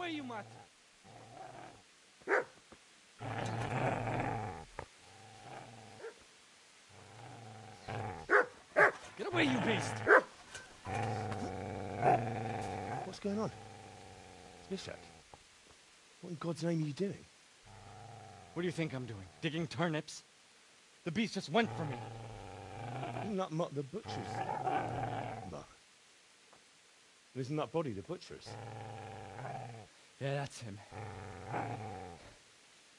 A: away, you mata! Get away, you beast!
Q: What's going on? It's Mishak. What in God's name are you doing?
R: What do you think I'm doing? Digging turnips? The beast just went for me.
Q: Isn't that Mutt the butcher's? No. Isn't that body the butcher's?
R: Yeah, that's him.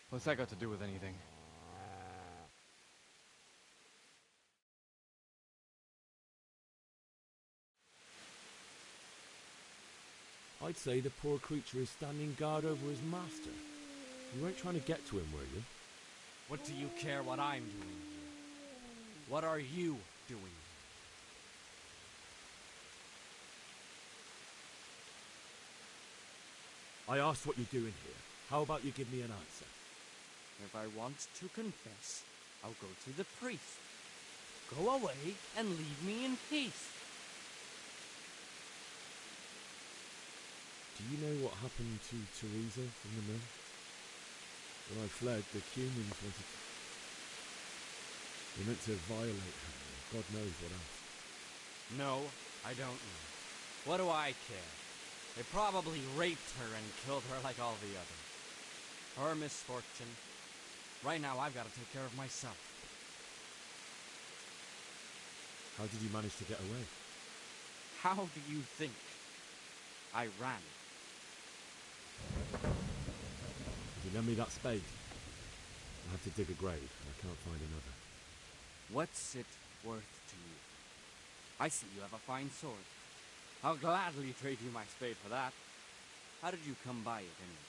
R: What's that got to do with anything?
D: I'd say the poor creature is standing guard over his master. You weren't trying to get to him, were you?
R: What do you care what I'm doing here? What are you doing here?
D: I asked what you're doing here. How about you give me an answer?
R: If I want to confess, I'll go to the priest. Go away and leave me in peace.
D: Do you know what happened to Teresa from the mill? When I fled, the Cumans wanted to... They meant to violate her, and God knows what else.
R: No, I don't know. What do I care? They probably raped her and killed her like all the others. Her misfortune. Right now, I've got to take care of myself.
D: How did you manage to get away?
R: How do you think? I ran.
D: Could you lend me that spade? I have to dig a grave, and I can't find another.
R: What's it worth to you? I see you have a fine sword. I'll gladly trade you my spade for that. How did you come by it, anyway?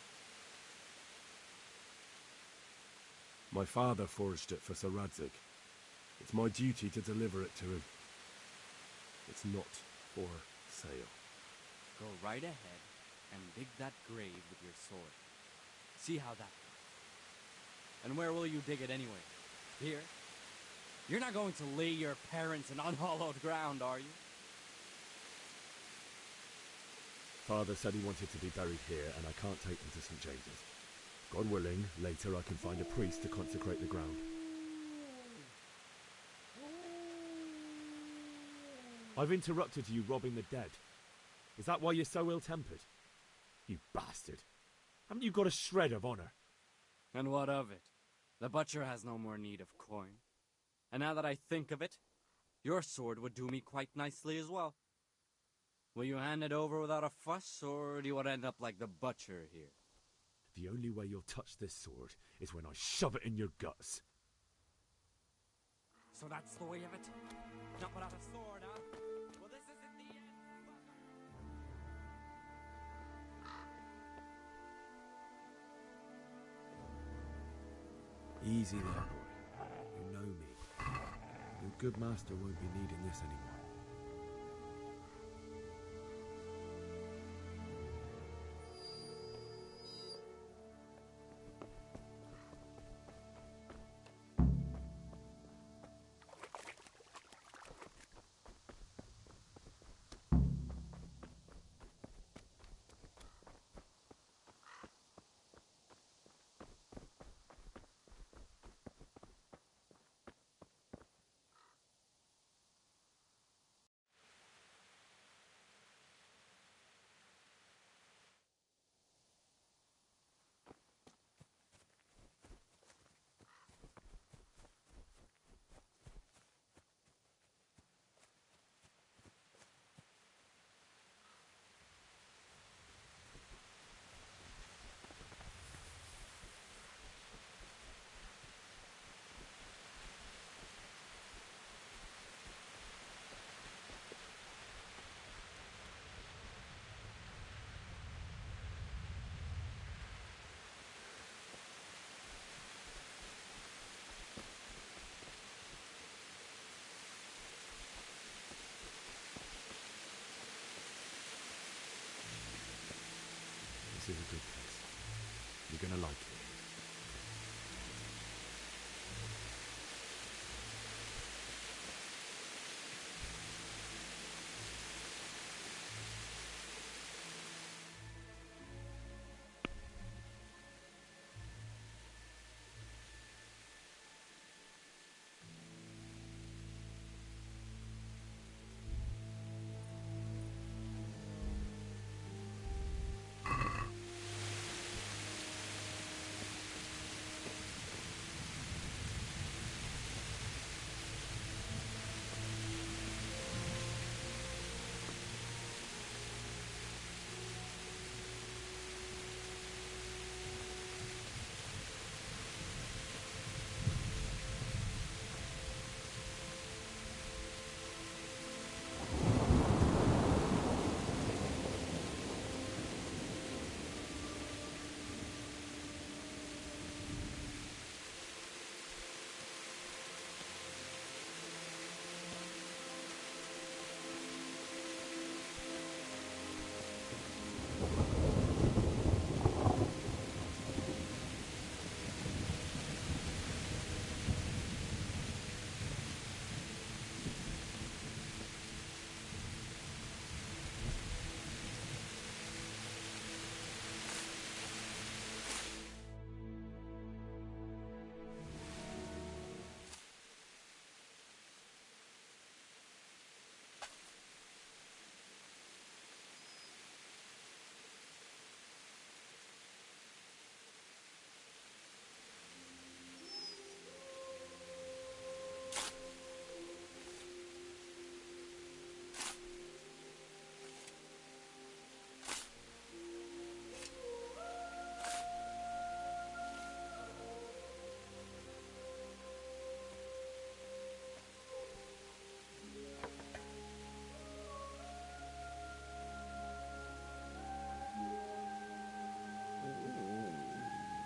D: My father forged it for Sir Radzig. It's my duty to deliver it to him. It's not for sale.
R: Go right ahead and dig that grave with your sword. See how that goes. And where will you dig it anyway? Here? You're not going to lay your parents in unhallowed ground, are you?
D: Father said he wanted to be buried here, and I can't take them to St. James's. God willing, later I can find a priest to consecrate the ground. I've interrupted you robbing the dead. Is that why you're so ill-tempered? You bastard. Haven't you got a shred of honor?
R: And what of it? The butcher has no more need of coin. And now that I think of it, your sword would do me quite nicely as well. Will you hand it over without a fuss, or do you want to end up like the butcher here?
D: The only way you'll touch this sword is when I shove it in your guts.
R: So that's the way of it? Not without a sword, huh? Well, this isn't the end, fucker!
D: Easy there, boy. You know me. Your good master won't be needing this anymore.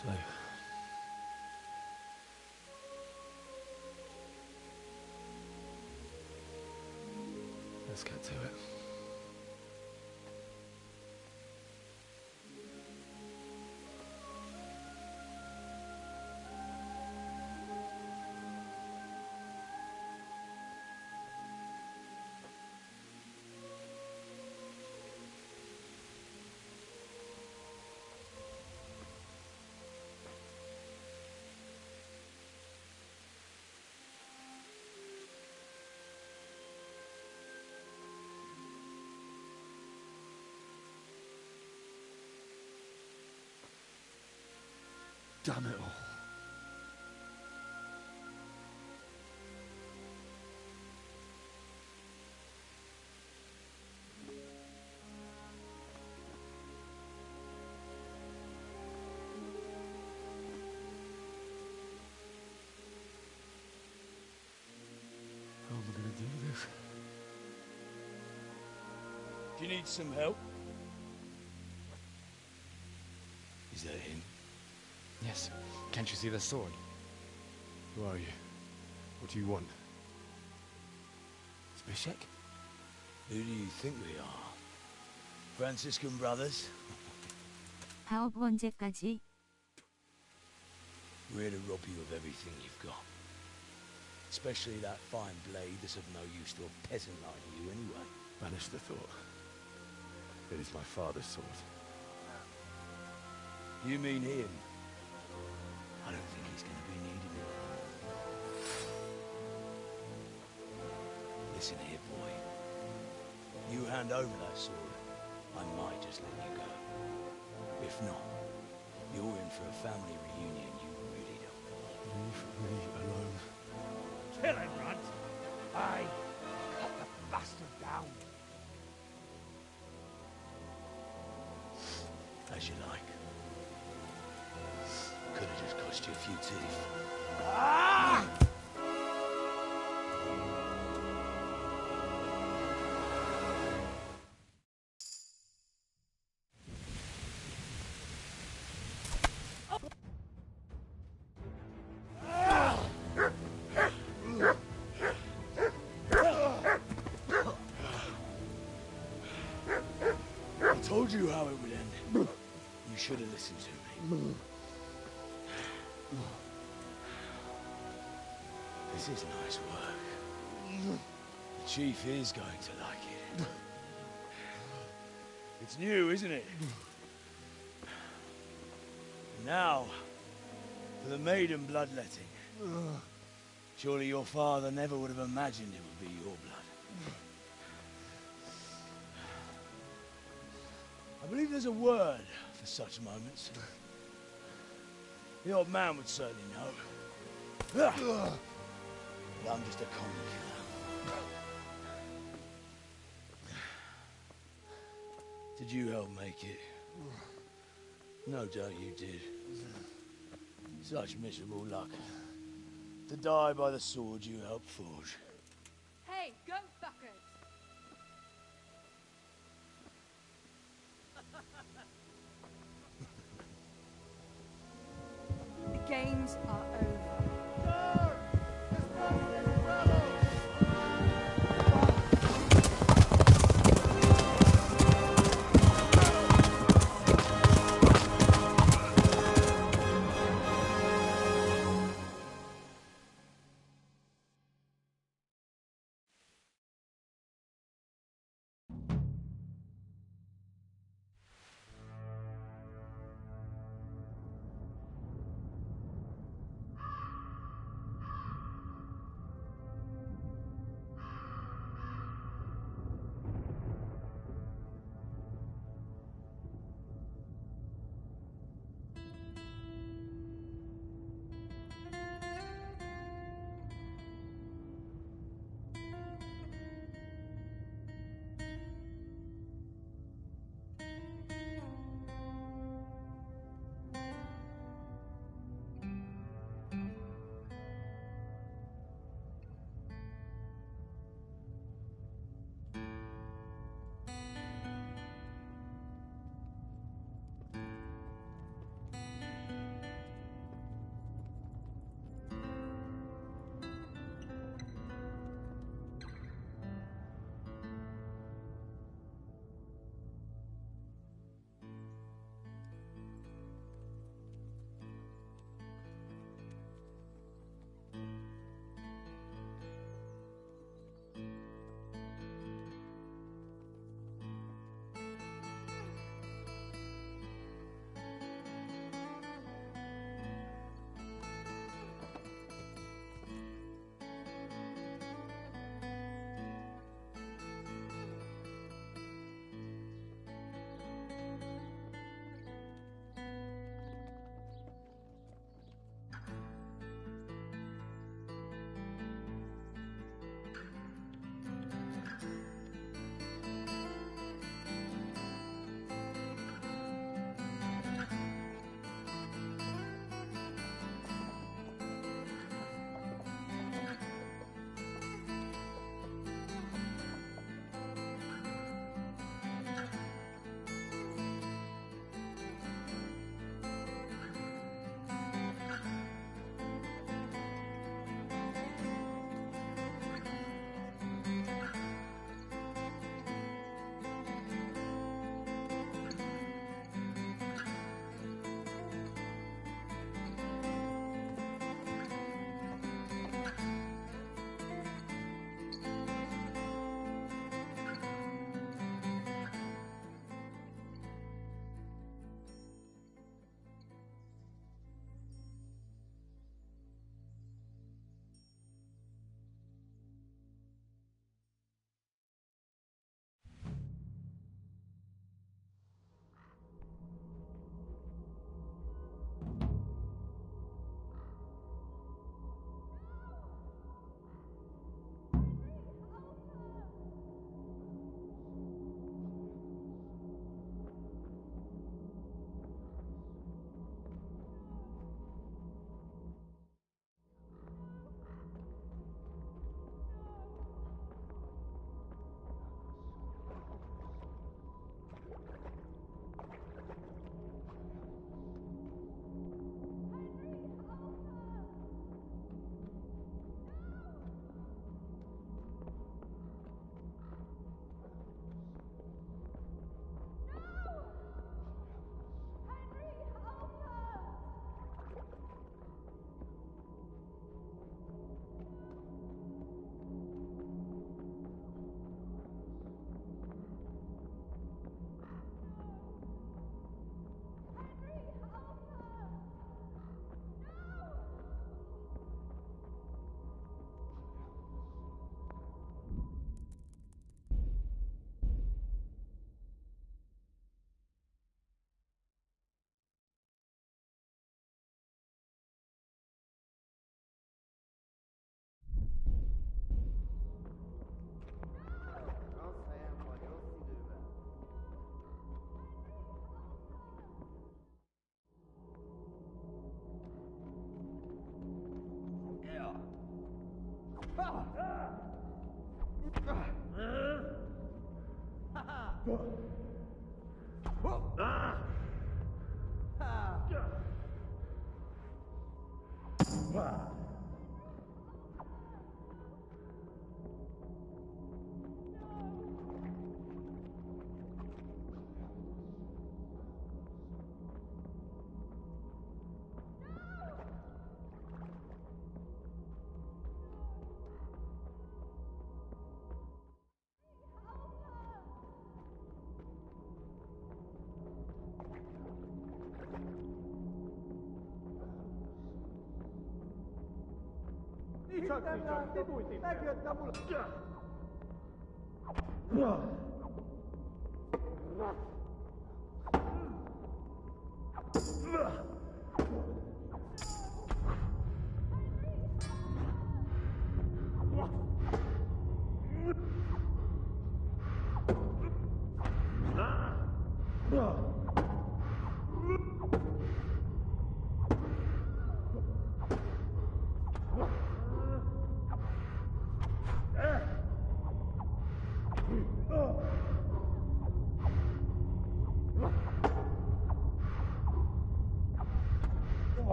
A: So, let's get to it. Damn it all. How am I going to do this?
S: Do you need some help? Is that him?
A: Yes. Can't you see the sword?
Q: Who are you? What do you want?
A: Zbyszek?
S: Who do you think we are? Franciscan brothers?
G: 아홉 번째까지.
S: We're here to rob you of everything you've got. Especially that fine blade that's of no use to a peasant like you anyway.
Q: Banish the thought. It is my father's sword.
S: You mean him? I don't think he's going to be needing it. Listen here, boy. You hand over that sword, I might just let you go. If not, you're in for a family reunion you really don't want.
Q: Leave me alone.
C: Kill him, Runt! Aye, cut the bastard down.
S: As you like. Could have just cost you a few teeth.
C: Ah!
S: I told you how it would end. You should have listened to me. This is nice work. The chief is going to like it. It's new, isn't it? Now, for the maiden bloodletting. Surely your father never would have imagined it would be your blood. I believe there's a word for such moments. The old man would certainly know. But I'm just a common killer. Did you help make it? No doubt you did. Such miserable luck. To die by the sword you helped forge.
T: Hey, go fuckers! The games are over.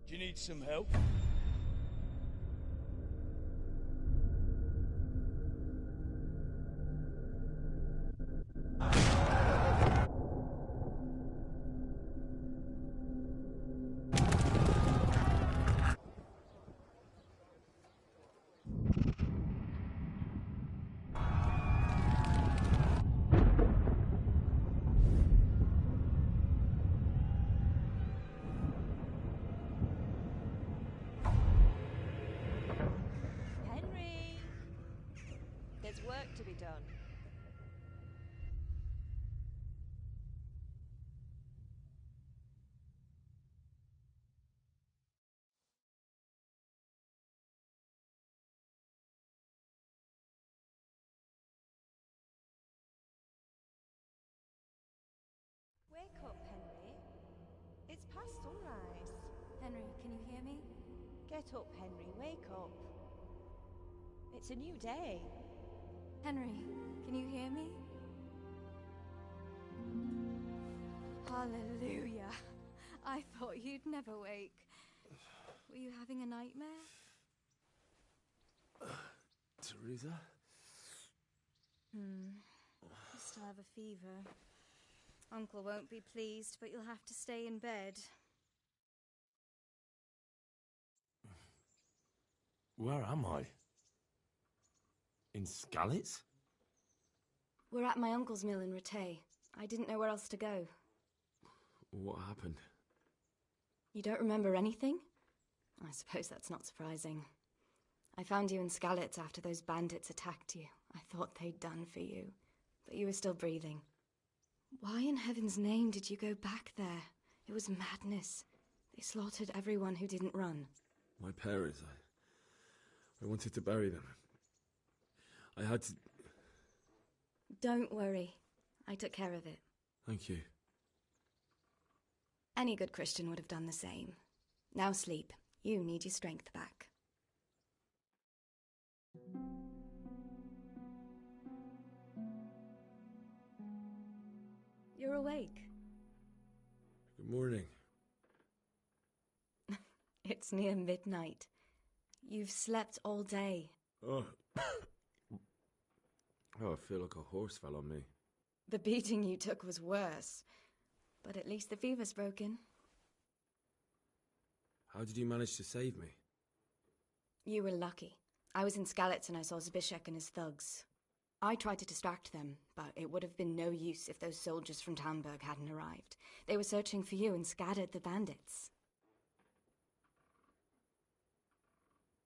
S: Do you need some help?
I: Henry! There's work to be done. Wake up, Henry. It's past sunrise.
T: Henry, can you hear me?
I: Get up, Henry. Wake up. It's a new day.
T: Henry, can you hear me? Hallelujah. I thought you'd never wake. Were you having a nightmare?
O: Teresa?
T: You still have a fever. Uncle won't be pleased, but you'll have to stay in bed.
O: Where am I? In Skalitz?
T: We're at my uncle's mill in Rattay. I didn't know where else to go.
O: What happened?
T: You don't remember anything? I suppose that's not surprising. I found you in Skalitz after those bandits attacked you. I thought they'd done for you, but you were still breathing. Why in heaven's name did you go back there? It was madness. They slaughtered everyone who didn't run.
O: My parents, I wanted to bury them. I had to...
T: Don't worry. I took care of it.
O: Thank you.
T: Any good Christian would have done the same. Now sleep. You need your strength back. You're awake.
O: Good morning.
T: It's near midnight. You've slept all day.
O: Oh. Oh, I feel like a horse fell on me.
T: The beating you took was worse. But at least the fever's broken.
O: How did you manage to save me?
T: You were lucky. I was in Skalitz and I saw Zbyszek and his thugs. I tried to distract them, but it would have been no use if those soldiers from Talmberg hadn't arrived. They were searching for you and scattered the bandits.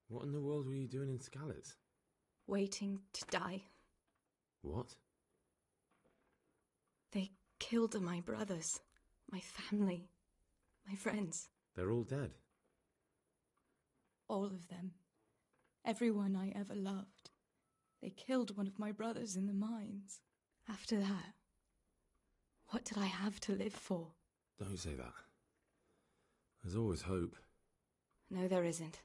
O: What in the world were you doing in Skalitz?
T: Waiting to die.
O: What?
T: They killed my brothers, my family, my friends.
O: They're all dead.
T: All of them. Everyone I ever loved. They killed one of my brothers in the mines. After that, what did I have to live for?
O: Don't say that.
D: There's always hope.
T: No, there isn't.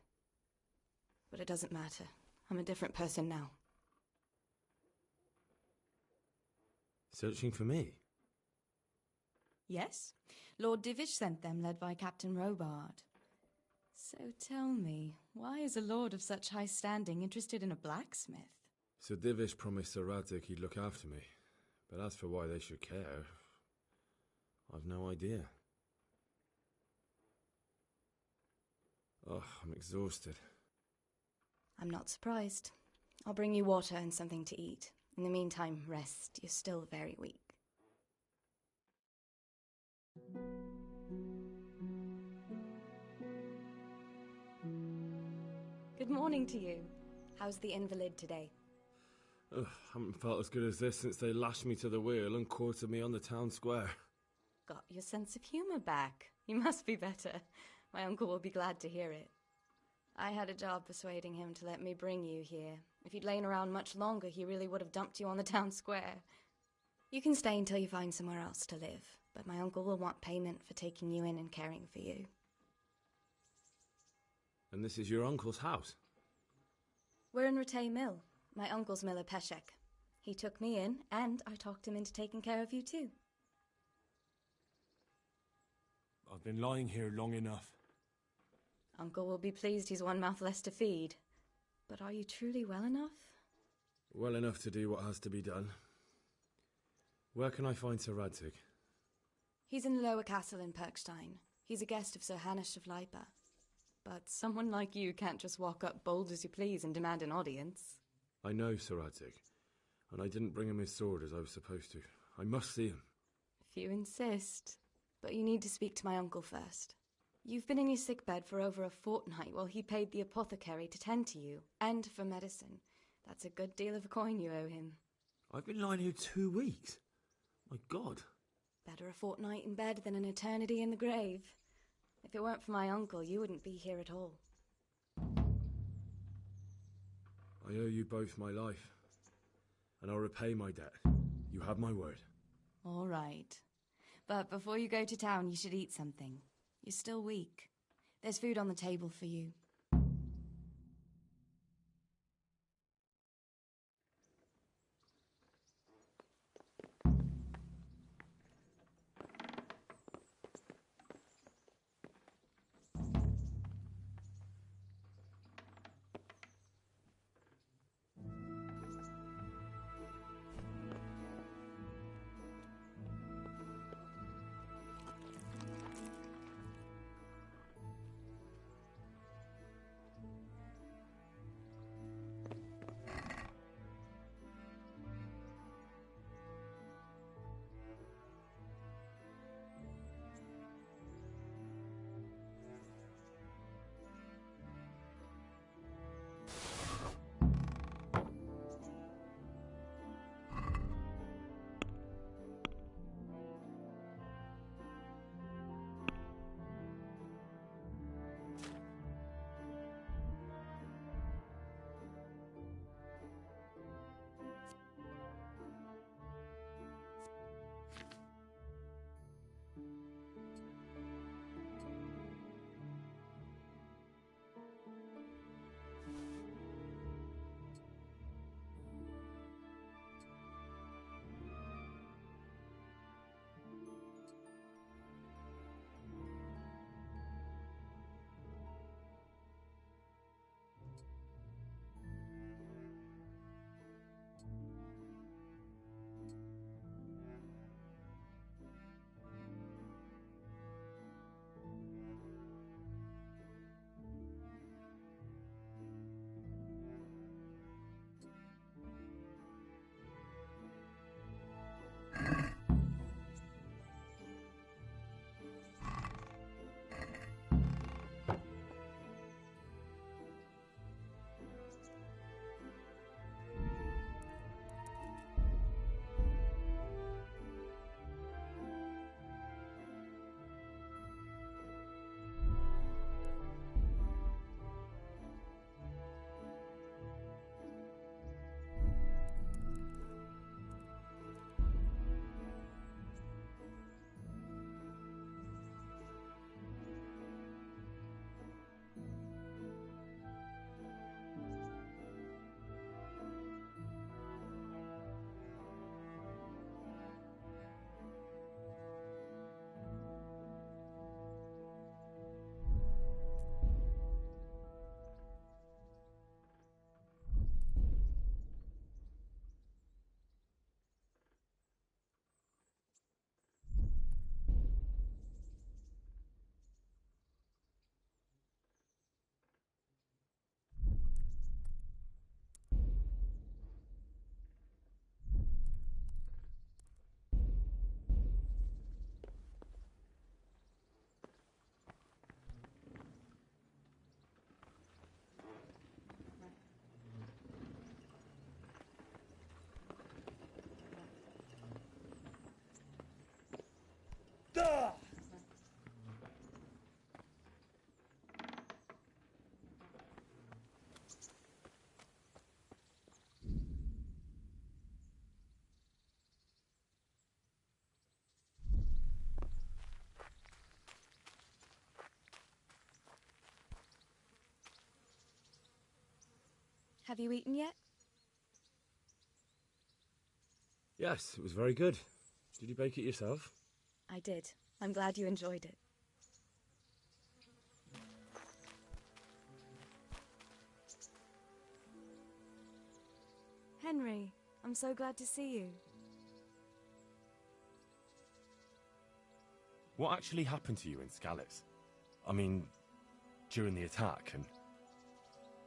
T: But it doesn't matter. I'm a different person now.
D: Searching for me?
T: Yes. Lord Divish sent them, led by Captain Robard. So tell me, why is a lord of such high standing interested in a blacksmith?
D: Sir Divish promised Sir Radzig he'd look after me. But as for why they should care, I've no idea. Oh, I'm exhausted.
T: I'm not surprised. I'll bring you water and something to eat. In the meantime, rest. You're still very weak. Good morning to you. How's the invalid today?
D: Ugh, haven't felt as good as this since they lashed me to the wheel and quartered me on the town square.
T: Got your sense of humour back. You must be better. My uncle will be glad to hear it. I had a job persuading him to let me bring you here. If you'd lain around much longer, he really would have dumped you on the town square. You can stay until you find somewhere else to live, but my uncle will want payment for taking you in and caring for you.
D: And this is your uncle's house?
T: We're in Rattay Mill. My uncle's miller Peshek. He took me in, and I talked him into taking care of you too.
D: I've been lying here long enough.
T: Uncle will be pleased he's one mouth less to feed. But are you truly well enough?
D: Well enough to do what has to be done. Where can I find Sir Radzig?
T: He's in the lower castle in Perkstein. He's a guest of Sir Hanush of Leipa. But someone like you can't just walk up bold as you please and demand an audience.
D: I know Sir Radzig, and I didn't bring him his sword as I was supposed to. I must see him.
T: If you insist. But you need to speak to my uncle first. You've been in your sickbed for over a fortnight while he paid the apothecary to tend to you, and for medicine. That's a good deal of coin you owe him.
D: I've been lying here 2 weeks. My God.
T: Better a fortnight in bed than an eternity in the grave. If it weren't for my uncle, you wouldn't be here at all.
D: I owe you both my life, and I'll repay my debt. You have my word.
T: All right. But before you go to town, you should eat something. You're still weak. There's food on the table for you. Have you eaten yet?
Q: Yes, it was very good. Did you bake it yourself?
T: I did. I'm glad you enjoyed it. Henry, I'm so glad to see you.
D: What actually happened to you in Skalitz? I mean, during the attack and...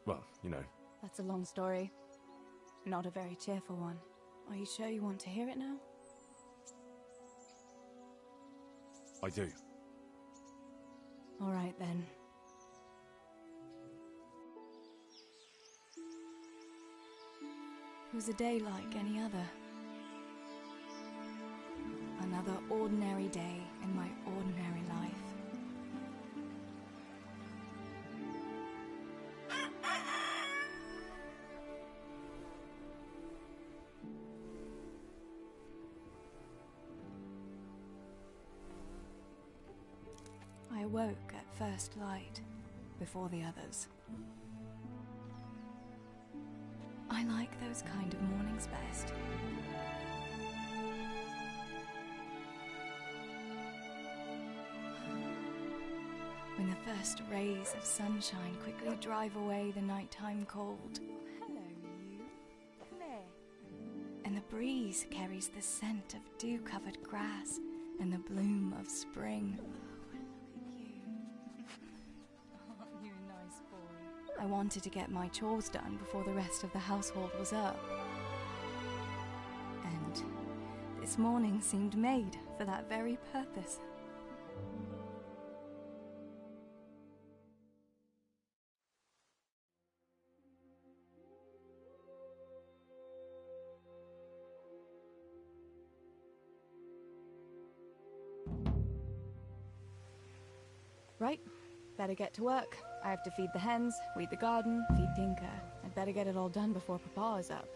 D: well, you know.
T: That's a long story. Not a very cheerful one. Are you sure you want to hear it now?
D: I do.
T: All right, then. It was a day like any other. Another ordinary day in my ordinary life. I awoke at first light, before the others. I like those kind of mornings best. When the first rays of sunshine quickly drive away the nighttime cold. Hello, you. Come here. And the breeze carries the scent of dew-covered grass and the bloom of spring. I wanted to get my chores done before the rest of the household was up. And this morning seemed made for that very purpose. Right, better get to work. I have to feed the hens, weed the garden, feed Tinker. I'd better get it all done before Papa is up.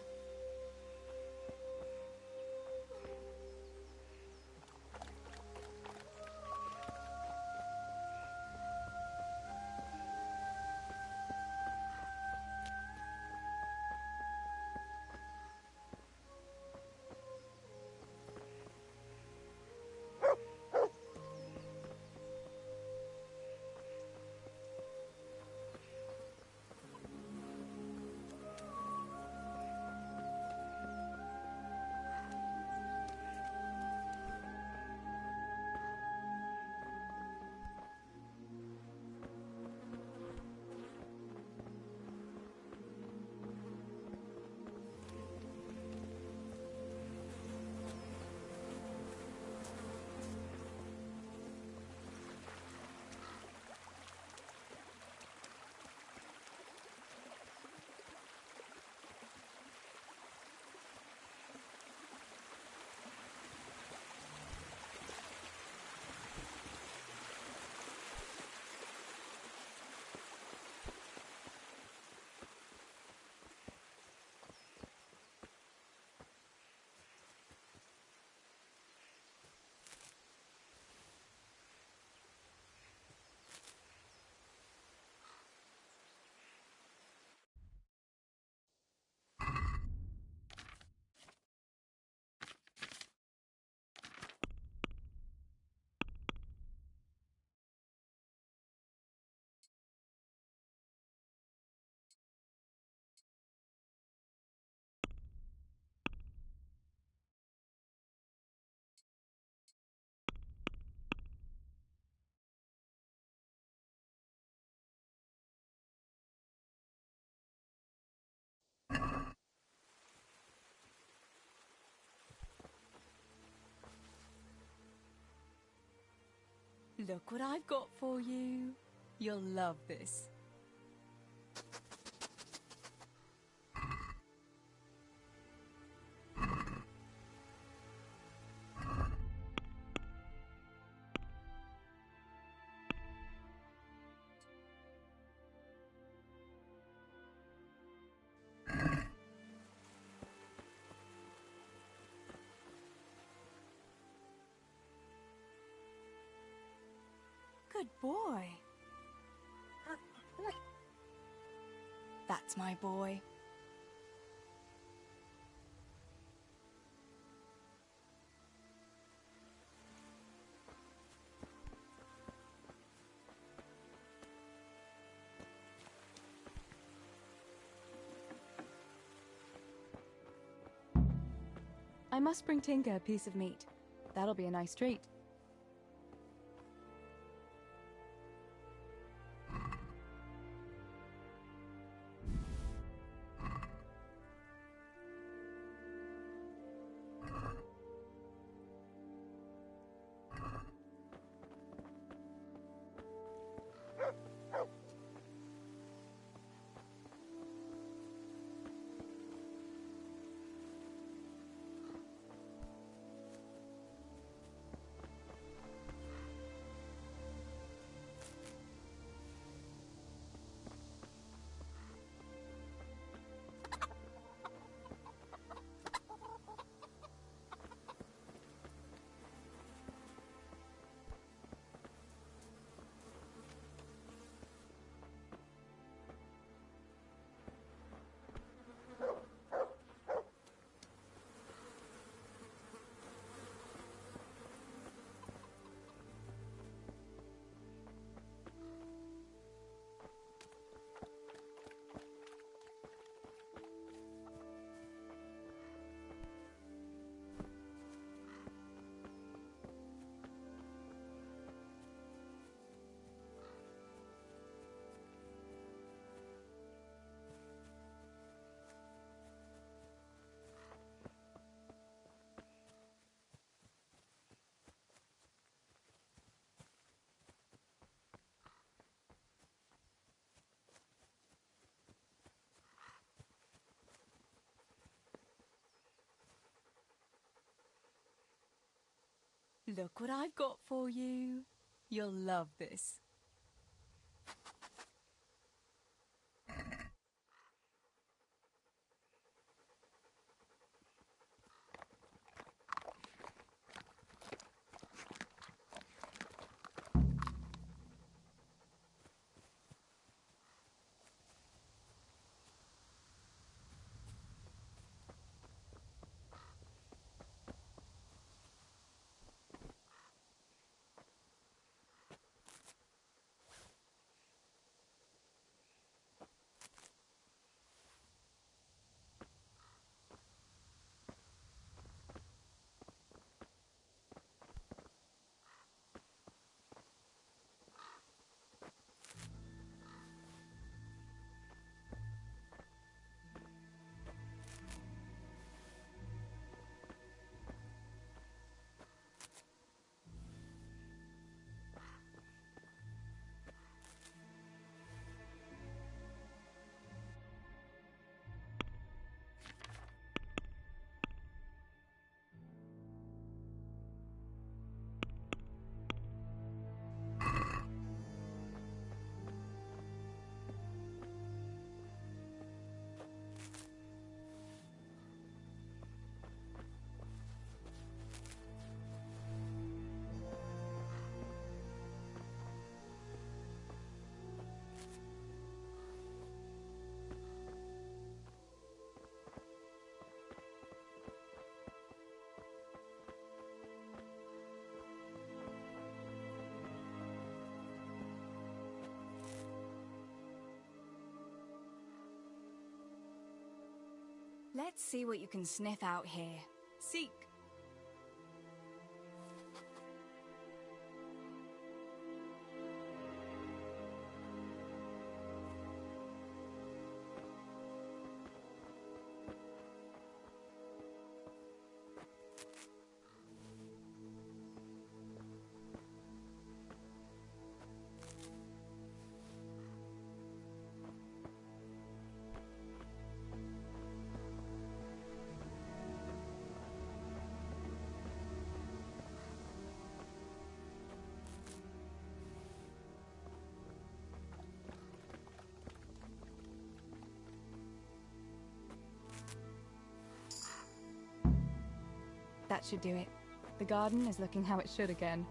T: Look what I've got for you. You'll love this.
U: Good boy. That's my boy. I must bring Tinker a piece of meat. That'll be a nice treat. Look what I've got for you. You'll love this. Let's see what you can sniff out here. Seek. That should do it. The garden is looking how it should again.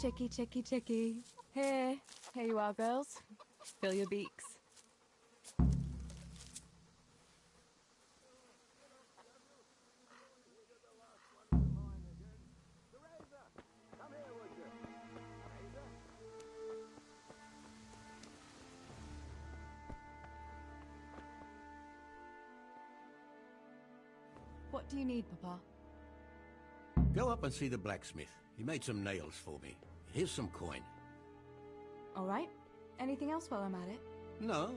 U: Chicky, chicky, chicky. Here you are, girls. Fill your beaks. What do you need, Papa?
E: Go up and see the blacksmith. He made some nails for me. Here's some coin.
U: All right. Anything else while I'm at it?
E: No,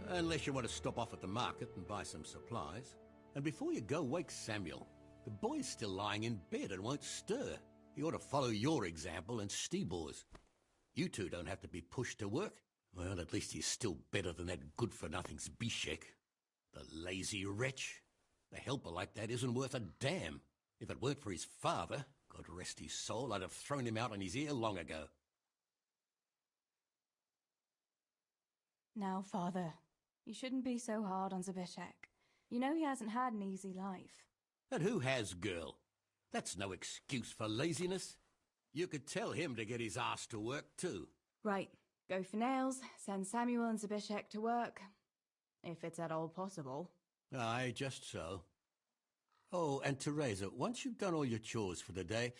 E: unless you want to stop off at the market and buy some supplies. And before you go, wake Samuel. The boy's still lying in bed and won't stir. He ought to follow your example and Stebor's. You two don't have to be pushed to work. Well, at least he's still better than that good-for-nothing Zbyszek. The lazy wretch. A helper like that isn't worth a damn. If it weren't for his father, God rest his soul, I'd have thrown him out on his ear long ago.
U: Now, Father, you shouldn't be so hard on Zbyszek. You know he hasn't had an easy life.
E: And who has, girl? That's no excuse for laziness. You could tell him to get his ass to work, too.
U: Right. Go for nails, send Samuel and Zbyszek to work. If it's at all possible.
E: Aye, just so. Oh, and Teresa, once you've done all your chores for the day,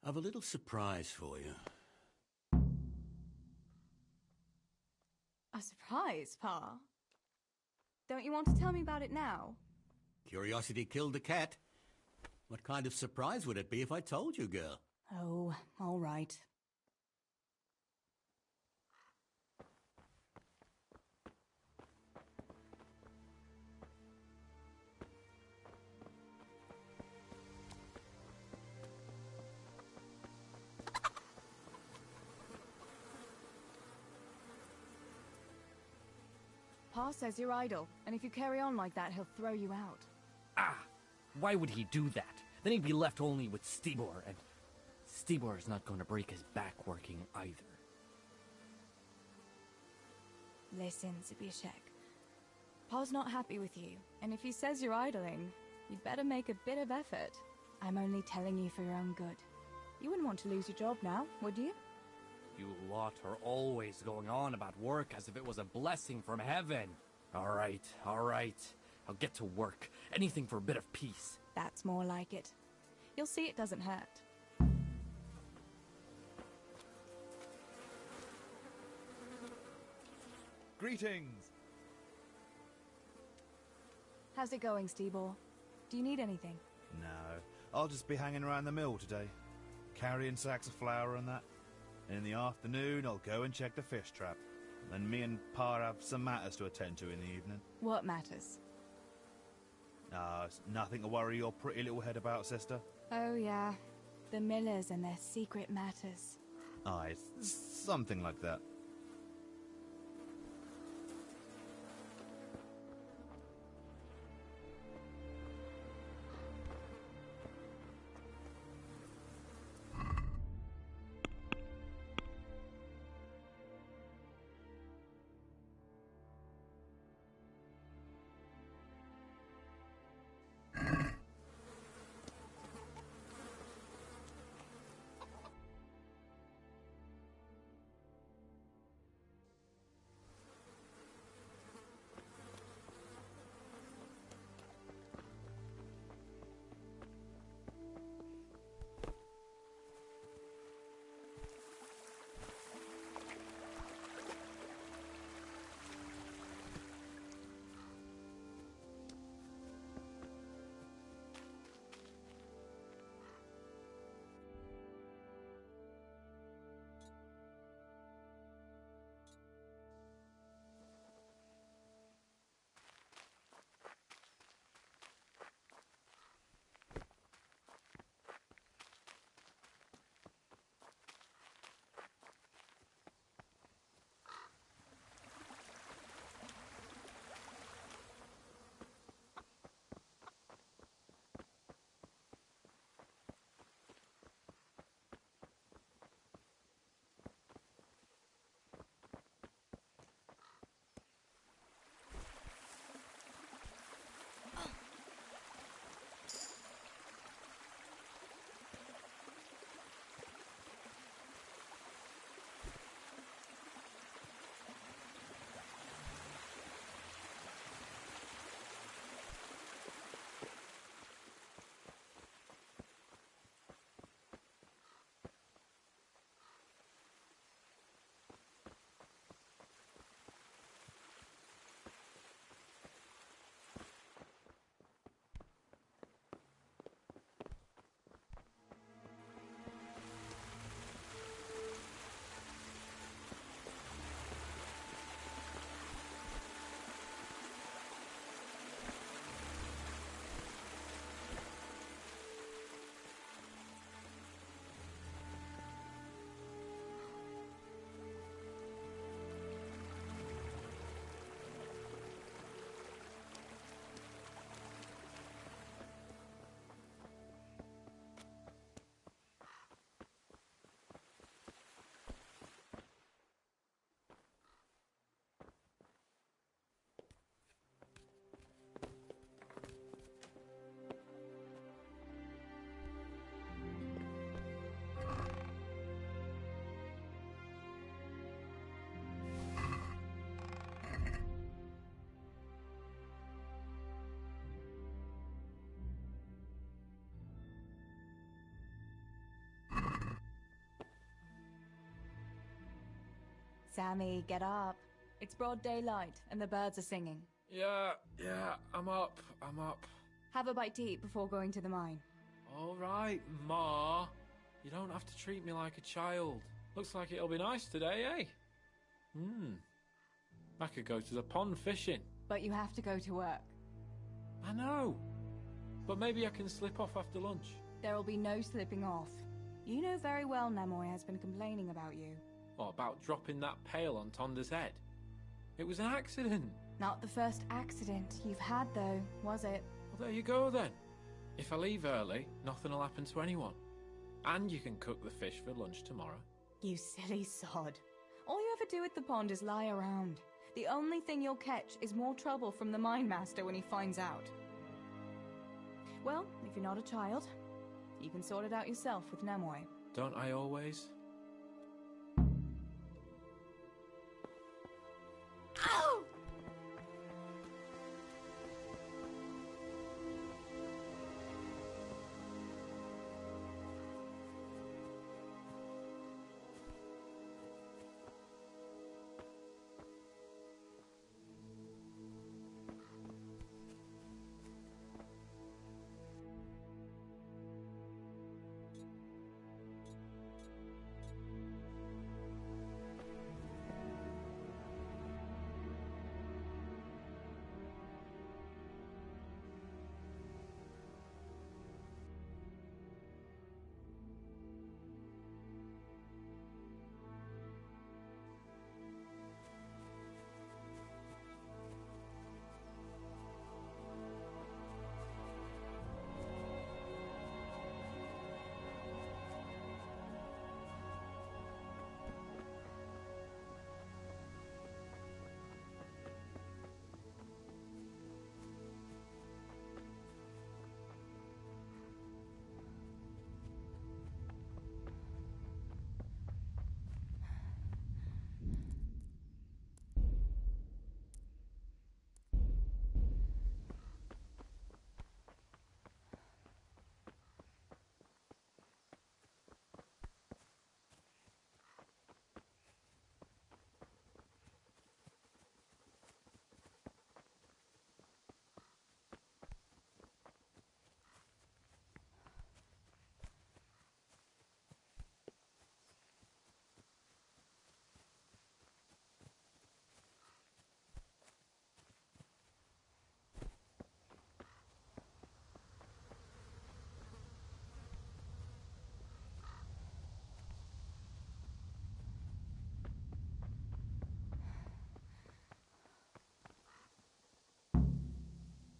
E: I've a little surprise for you.
U: A surprise, Pa? Don't you want to tell me about it now?
E: Curiosity killed the cat. What kind of surprise would it be if I told you, girl?
U: Oh, all right. Pa says you're idle, and if you carry on like that, he'll throw you out.
A: Ah! Why would he do that? Then he'd be left only with Stibor, and Stibor is not going to break his back working either.
U: Listen, Zbyszek. Pa's not happy with you, and if he says you're idling, you'd better make a bit of effort. I'm only telling you for your own good. You wouldn't want to lose your job now, would you?
A: You lot are always going on about work as if it was a blessing from heaven. All right. I'll get to work. Anything for a bit of peace.
U: That's more like it. You'll see it doesn't hurt.
V: Greetings!
U: How's it going, Stibor? Do you need anything?
V: No, I'll just be hanging around the mill today, carrying sacks of flour and that. And in the afternoon, I'll go and check the fish trap. And me and Pa have some matters to attend to in the evening.
U: What matters?
V: It's nothing to worry your pretty little head about, sister.
U: Oh, yeah. The Millers and their secret matters.
V: Aye, it's something like that.
U: Sammy, get up. It's broad daylight, and the birds are singing.
H: Yeah, I'm up.
U: Have a bite to eat before going to the mine.
H: All right, Ma. You don't have to treat me like a child. Looks like it'll be nice today, eh? I could go to the pond fishing.
U: But you have to go to work.
H: I know. But maybe I can slip off after lunch.
U: There will be no slipping off. You know very well Nemoy has been complaining about you.
H: What about dropping that pail on Tonda's head? It was an accident.
U: Not the first accident you've had, though, was it?
H: Well, there you go, then. If I leave early, nothing will happen to anyone. And you can cook the fish for lunch tomorrow.
U: You silly sod. All you ever do at the pond is lie around. The only thing you'll catch is more trouble from the mine master when he finds out. Well, if you're not a child, you can sort it out yourself with Nemoy.
H: Don't I always?
U: Ow!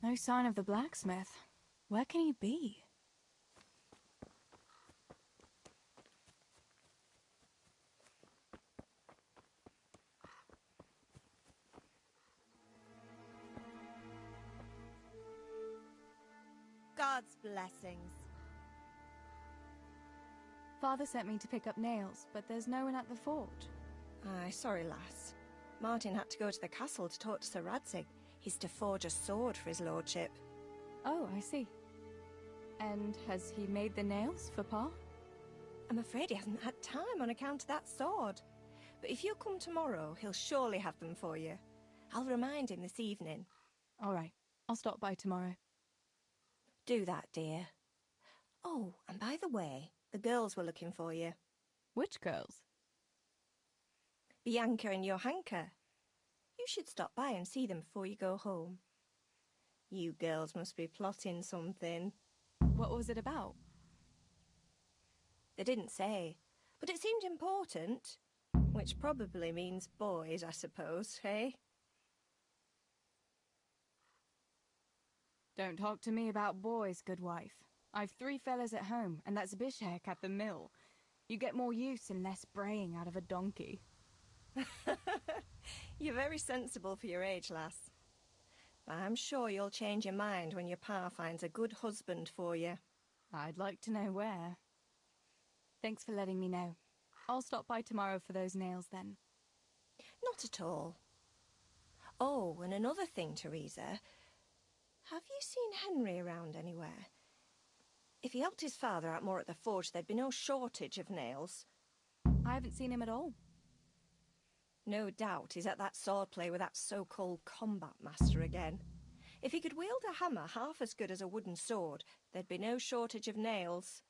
U: No sign of the blacksmith. Where can he be?
J: God's blessings.
U: Father sent me to pick up nails, but there's no one at the fort.
J: Aye, sorry, lass. Martin had to go to the castle to talk to Sir Radzig. He's to forge a sword for his lordship.
U: Oh, I see. And has he made the nails for Pa?
J: I'm afraid he hasn't had time on account of that sword. But if you come tomorrow, he'll surely have them for you. I'll remind him this evening.
U: All right. I'll stop by tomorrow.
J: Do that, dear. Oh, and by the way, the girls were looking for you.
U: Which girls?
J: Bianca and Johanka. You should stop by and see them before you go home. You girls must be plotting something.
U: What was it about?
J: They didn't say, but it seemed important. Which probably means boys, I suppose, hey?
U: Don't talk to me about boys, good wife. I've 3 fellas at home, and that's Bishek at the mill. You get more use and less braying out of a donkey.
J: You're very sensible for your age, lass. But I'm sure you'll change your mind when your pa finds a good husband for you.
U: I'd like to know where. Thanks for letting me know. I'll stop by tomorrow for those nails then.
J: Not at all. Oh, and another thing, Teresa. Have you seen Henry around anywhere? If he helped his father out more at the forge, there'd be no shortage of nails.
U: I haven't seen him at all.
J: No doubt he's at that swordplay with that so-called combat master again. If he could wield a hammer half as good as a wooden sword, there'd be no shortage of nails.